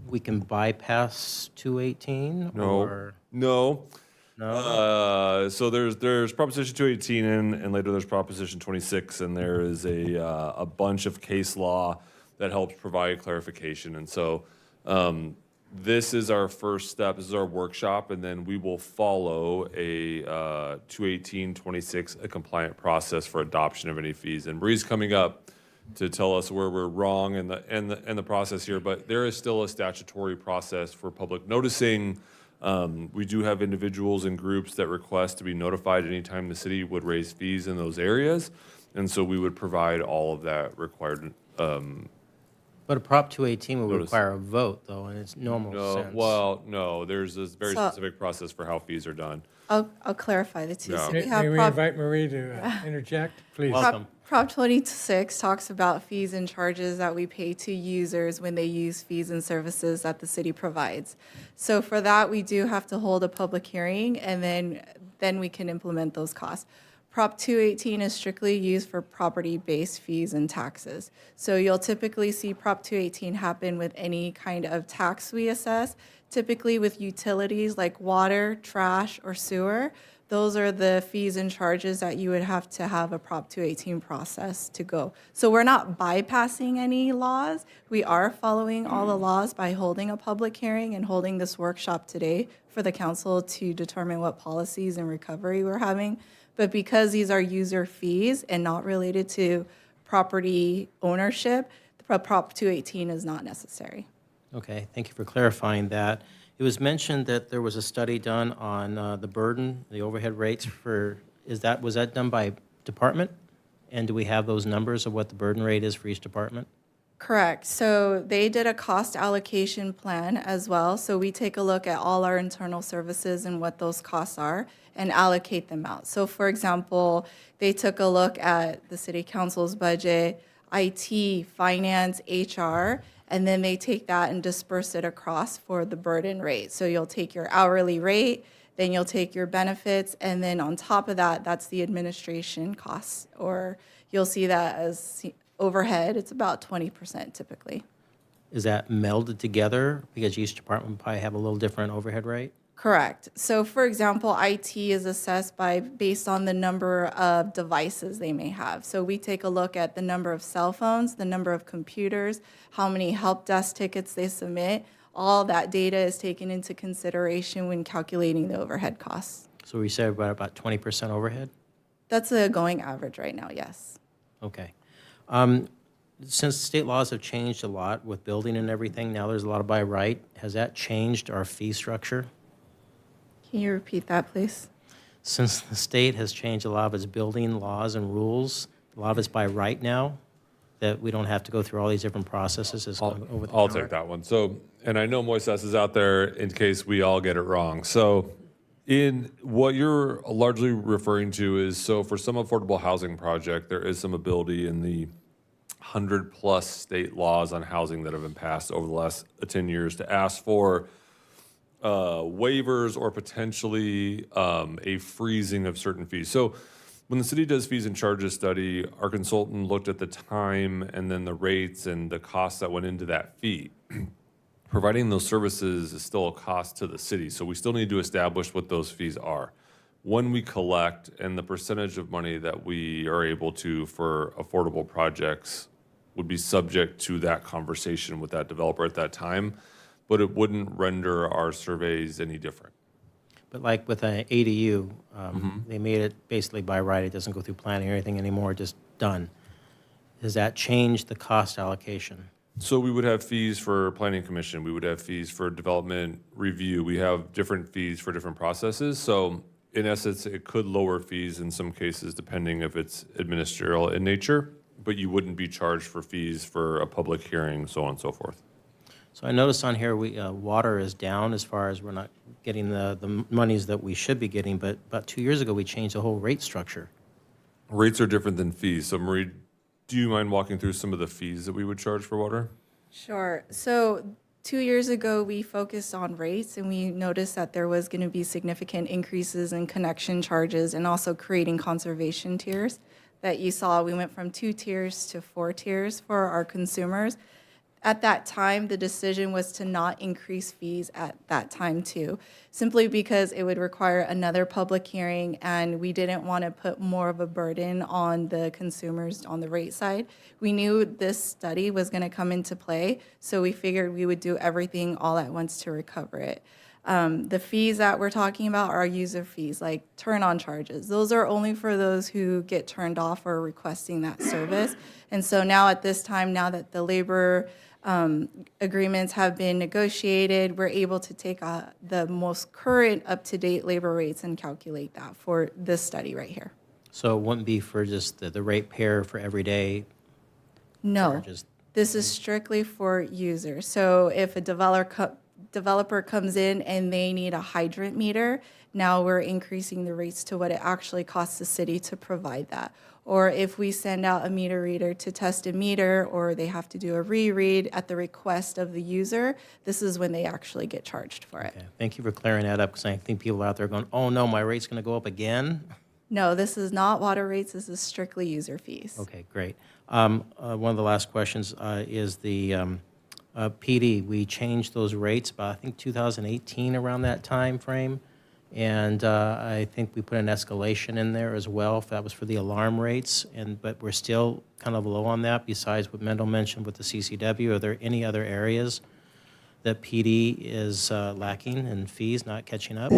we can bypass 218? No. Or No. no? So there's Proposition 218 and later there's Proposition 26, and there is a bunch of case law that helps provide clarification. And so this is our first step. This is our workshop, and then we will follow a 218-26, a compliant process for adoption of any fees. And Marie's coming up to tell us where we're wrong in the process here, but there is still a statutory process for public noticing. We do have individuals and groups that request to be notified anytime the city would raise fees in those areas, and so we would provide all of that required. But a Prop 218 will Notice. require a vote, though, in its normal sense. No, there's this very So- specific process for how fees are done. I'll clarify the two. Yeah. So May we have may we Prop, invite Marie to interject, please? Welcome. Prop 26 talks about fees and charges that we pay to users when they use fees and services that the city provides. So for that, we do have to hold a public hearing, and then we can implement those costs. Prop 218 is strictly used for property-based fees and taxes. So you'll typically see Prop 218 happen with any kind of tax we assess, typically with utilities like water, trash, or sewer. Those are the fees and charges that you would have to have a Prop 218 process to go. So we're not bypassing any laws. We are following all the laws by holding a public hearing and holding this workshop today for the council to determine what policies and recovery we're having. But because these are user fees and not related to property ownership, the Prop 218 is not necessary. Okay, thank you for clarifying that. It was mentioned that there was a study done on the burden, the overhead rates for, was that done by department? And do we have those numbers of what the burden rate is for each department? Correct. So they did a cost allocation plan as well. So we take a look at all our internal services and what those costs are and allocate them out. So for example, they took a look at the city council's budget, IT, finance, HR, and then they take that and disperse it across for the burden rate. So you'll take your hourly rate, then you'll take your benefits, and then on top of that, that's the administration costs. Or you'll see that as overhead, it's about 20% typically. Is that melded together because each department will probably have a little different overhead rate? Correct. So for example, IT is assessed based on the number of devices they may have. So we take a look at the number of cell phones, the number of computers, how many help desk tickets they submit. All that data is taken into consideration when calculating the overhead costs. So we said about 20% overhead? That's a going average right now, yes. Okay. Since state laws have changed a lot with building and everything, now there's a lot of by right. Has that changed our fee structure? Can you repeat that, please? Since the state has changed a lot of its building laws and rules, a lot of it's by right now, that we don't have to go through all these different processes. It's over the I'll counter. take that one. So, and I know Moises is out there in case we all get it wrong. So, in what you're largely referring to is, so for some affordable housing project, there is some ability in the 100+ state laws on housing that have been passed over the last 10 years to ask for waivers or potentially a freezing of certain fees. So when the city does fees and charges study, our consultant looked at the time and then the rates and the costs that went into that fee. Providing those services is still a cost to the city, so we still need to establish what those fees are. When we collect and the percentage of money that we are able to for affordable projects would be subject to that conversation with that developer at that time, but it wouldn't render our surveys any different. But like with an ADU, they made it basically by right. It doesn't go through planning or anything anymore, just done. Does that change the cost allocation? So we would have fees for planning commission, we would have fees for development review, we have different fees for different processes. So in essence, it could lower fees in some cases depending if it's administerial in nature, but you wouldn't be charged for fees for a public hearing, so on and so forth. So I noticed on here, water is down as far as we're not getting the monies that we should be getting, but about 2 years ago, we changed the whole rate structure. Rates are different than fees. So Marie, do you mind walking through some of the fees that we would charge for water? Sure. So 2 years ago, we focused on rates, and we noticed that there was going to be significant increases in connection charges and also creating conservation tiers that you saw. We went from 2 tiers to 4 tiers for our consumers. At that time, the decision was to not increase fees at that time too, simply because it would require another public hearing, and we didn't want to put more of a burden on the consumers on the rate side. We knew this study was going to come into play, so we figured we would do everything all at once to recover it. The fees that we're talking about are user fees, like turn-on charges. Those are only for those who get turned off or requesting that service. And so now at this time, now that the labor agreements have been negotiated, we're able to take the most current up-to-date labor rates and calculate that for this study right here. So it wouldn't be for just the ratepayer for everyday No, charges? this is strictly for users. So if a developer comes in and they need a hydrant meter, now we're increasing the rates to what it actually costs the city to provide that. Or if we send out a meter reader to test a meter, or they have to do a reread at the request of the user, this is when they actually get charged for it. Okay. Thank you for clearing that up, because I think people out there are going, oh no, my rate's going to go up again? No, this is not water rates, this is strictly user fees. Okay, great. One of the last questions is the PD. We changed those rates about, I think, 2018, around that time frame. And I think we put an escalation in there as well, if that was for the alarm rates. But we're still kind of low on that, besides what Mendel mentioned with the CCW. Are there any other areas that PD is lacking in fees, not catching up?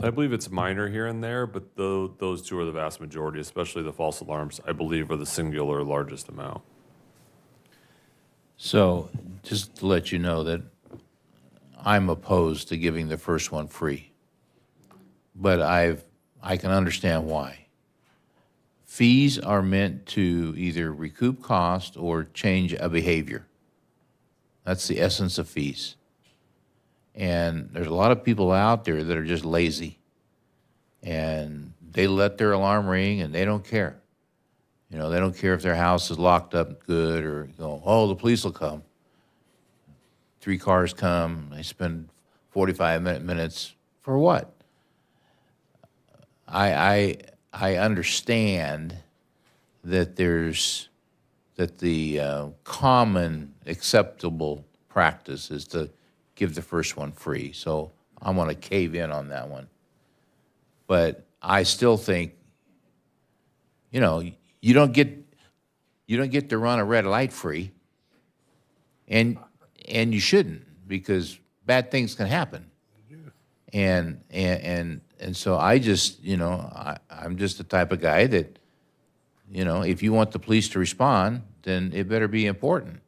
I believe it's minor here and there, but those two are the vast majority, especially the false alarms, I believe, are the singular largest amount. So just to let you know that I'm opposed to giving the first one free. But I can understand why. Fees are meant to either recoup cost or change a behavior. That's the essence of fees. And there's a lot of people out there that are just lazy. And they let their alarm ring and they don't care. You know, they don't care if their house is locked up good, or go, oh, the police will come. 3 cars come, they spend 45 minutes for what? I understand that the common acceptable practice is to give the first one free. So I want to cave in on that one. But I still think, you know, you don't get to run a red light free, and you shouldn't, because bad things can happen. And so I just, you know, I'm just the type of guy that, you know, if you want the police to respond, then it better be important.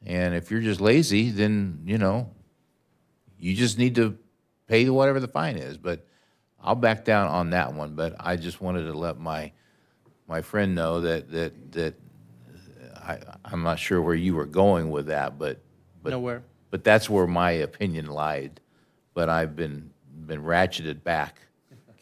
And if you're just lazy, then, you know, you just need to pay whatever the fine is. But I'll back down on that one. But I just wanted to let my friend know that I'm not sure where you were going with that, but Nowhere. But that's where my opinion lied. But I've been ratcheted back.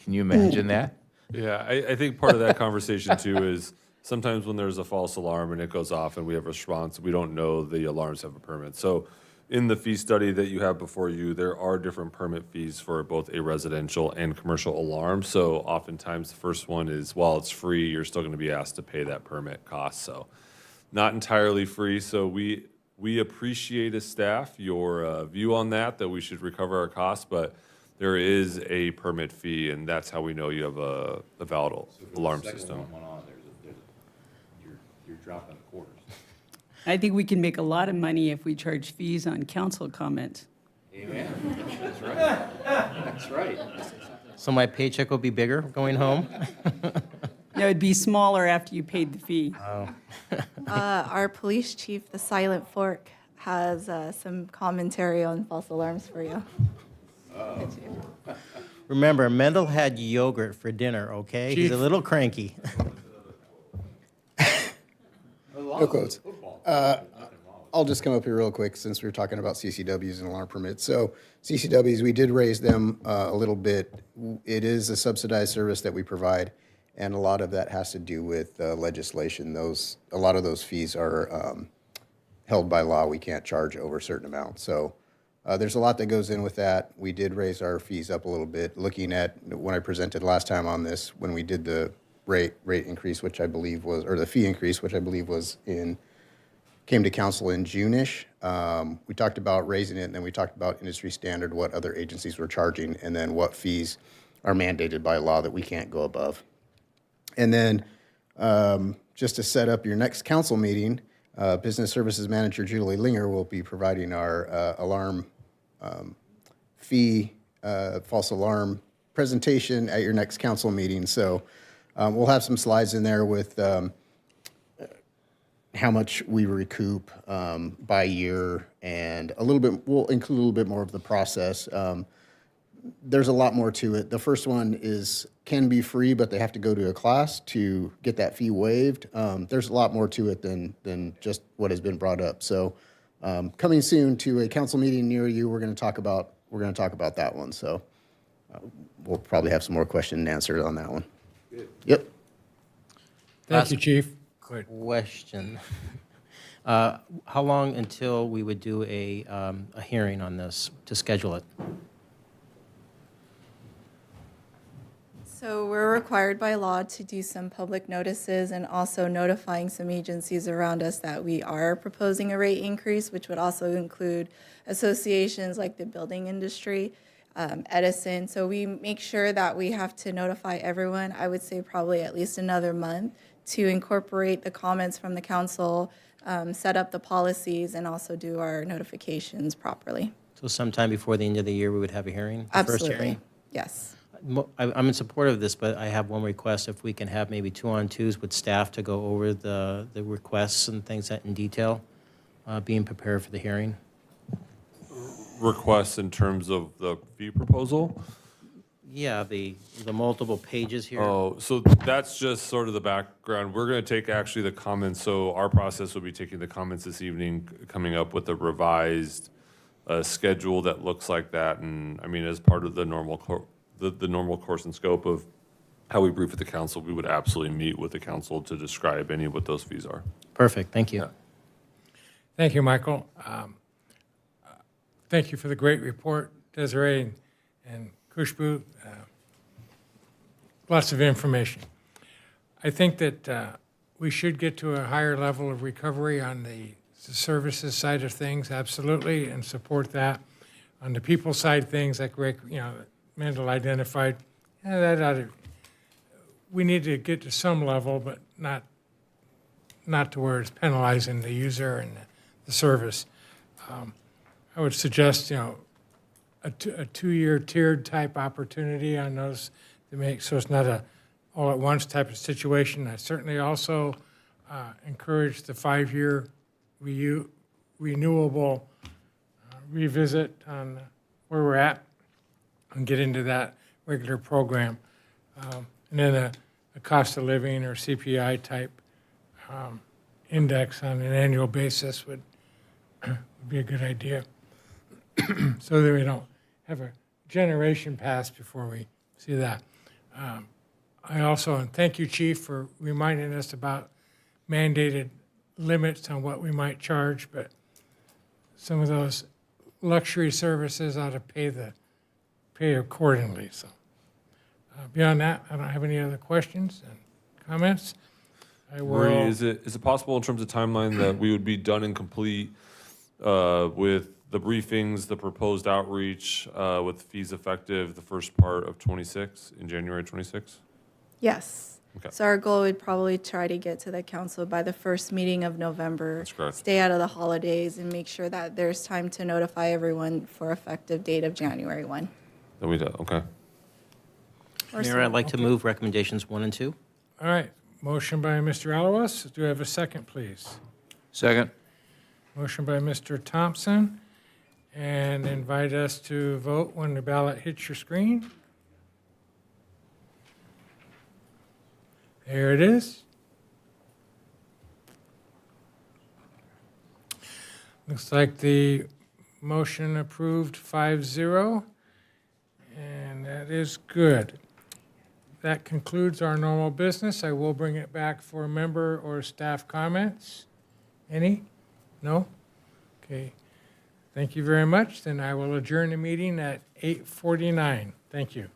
Can you imagine that? Yeah, I think part of that conversation too is sometimes when there's a false alarm and it goes off and we have a response, we don't know the alarms have a permit. So in the fee study that you have before you, there are different permit fees for both a residential and commercial alarm. So oftentimes the first one is, while it's free, you're still going to be asked to pay that permit cost. So not entirely free. So we appreciate as staff your view on that we should recover our costs, but there is a permit fee, and that's how we know you have a valid alarm system. You're dropping the quarters. I think we can make a lot of money if we charge fees on council comment. Amen. That's right. That's right. So my paycheck will be bigger going home? No, it'd be smaller after you paid the fee. Our police chief, the Silent Fork, has some commentary on false alarms for you. Remember, Mendel had yogurt for dinner, okay? He's a little cranky. No quotes. I'll just come up here real quick since we were talking about CCWs and alarm permits. So CCWs, we did raise them a little bit. It is a subsidized service that we provide, and a lot of that has to do with legislation. A lot of those fees are held by law, we can't charge over a certain amount. So there's a lot that goes in with that. We did raise our fees up a little bit, looking at when I presented last time on this, when we did the rate increase, which I believe was, or the fee increase, which I believe was came to council in June-ish. We talked about raising it, and then we talked about industry standard, what other agencies were charging, and then what fees are mandated by law that we can't go above. And then just to set up your next council meeting, Business Services Manager Julie Linger will be providing our alarm fee, false alarm presentation at your next council meeting. So we'll have some slides in there with how much we recoup by year, and a little bit, we'll include a little bit more of the process. There's a lot more to it. The first one can be free, but they have to go to a class to get that fee waived. There's a lot more to it than just what has been brought up. So coming soon to a council meeting near you, we're going to talk about that one. So we'll probably have some more question and answer on that one. Yep. Thank you, Chief. Question. How long until we would do a hearing on this to schedule it? So we're required by law to do some public notices and also notifying some agencies around us that we are proposing a rate increase, which would also include associations like the building industry, Edison. So we make sure that we have to notify everyone. I would say probably at least another month to incorporate the comments from the council, set up the policies, and also do our notifications properly. So sometime before the end of the year, we would have a hearing? The first Absolutely, hearing? yes. I'm in support of this, but I have one request. If we can have maybe 2-on-2s with staff to go over the requests and things that in detail, being prepared for the hearing. Requests in terms of the fee proposal? Yeah, the multiple pages here. Oh, so that's just sort of the background. We're going to take actually the comments. So our process will be taking the comments this evening, coming up with a revised schedule that looks like that. And I mean, as part of the normal the normal course and scope of how we brief with the council, we would absolutely meet with the council to describe any of what those fees are. Perfect. Thank you. Thank you, Michael. Thank you for the great report, Desiree and Kushbu. Lots of information. I think that we should get to a higher level of recovery on the services side of things, absolutely, and support that. On the people side things, like Rick, Mendel identified, we need to get to some level, but not to where it's penalizing the user and the service. I would suggest, a 2-year tiered type opportunity on those to make, so it's not a all at once type of situation. I certainly also encourage the 5-year renewable revisit on where we're at and get into that regular program. And then a cost of living or CPI type index on an annual basis would be a good idea. So that we don't have a generation pass before we see that. I also, and thank you, Chief, for reminding us about mandated limits on what we might charge, but some of those luxury services ought to pay accordingly. So beyond that, I don't have any other questions and comments. Marie, is it possible in terms of timeline that we would be done and complete with the briefings, the proposed outreach, with fees effective the first part of 26, in January 26? Yes. Okay. So our goal would probably try to get to the council by the first meeting of November. That's correct. Stay out of the holidays and make sure that there's time to notify everyone for effective date of January 1. Then we do, okay. Mayor, I'd like to move recommendations 1 and 2. All right, motion by Mr. Alawas. Do I have a second, please? Second. Motion by Mr. Thompson, and invite us to vote when the ballot hits your screen. There it is. Looks like the motion approved 5-0, and that is good. That concludes our normal business. I will bring it back for member or staff comments. Any? No? Okay. Thank you very much. Then I will adjourn the meeting at 8:49. Thank you.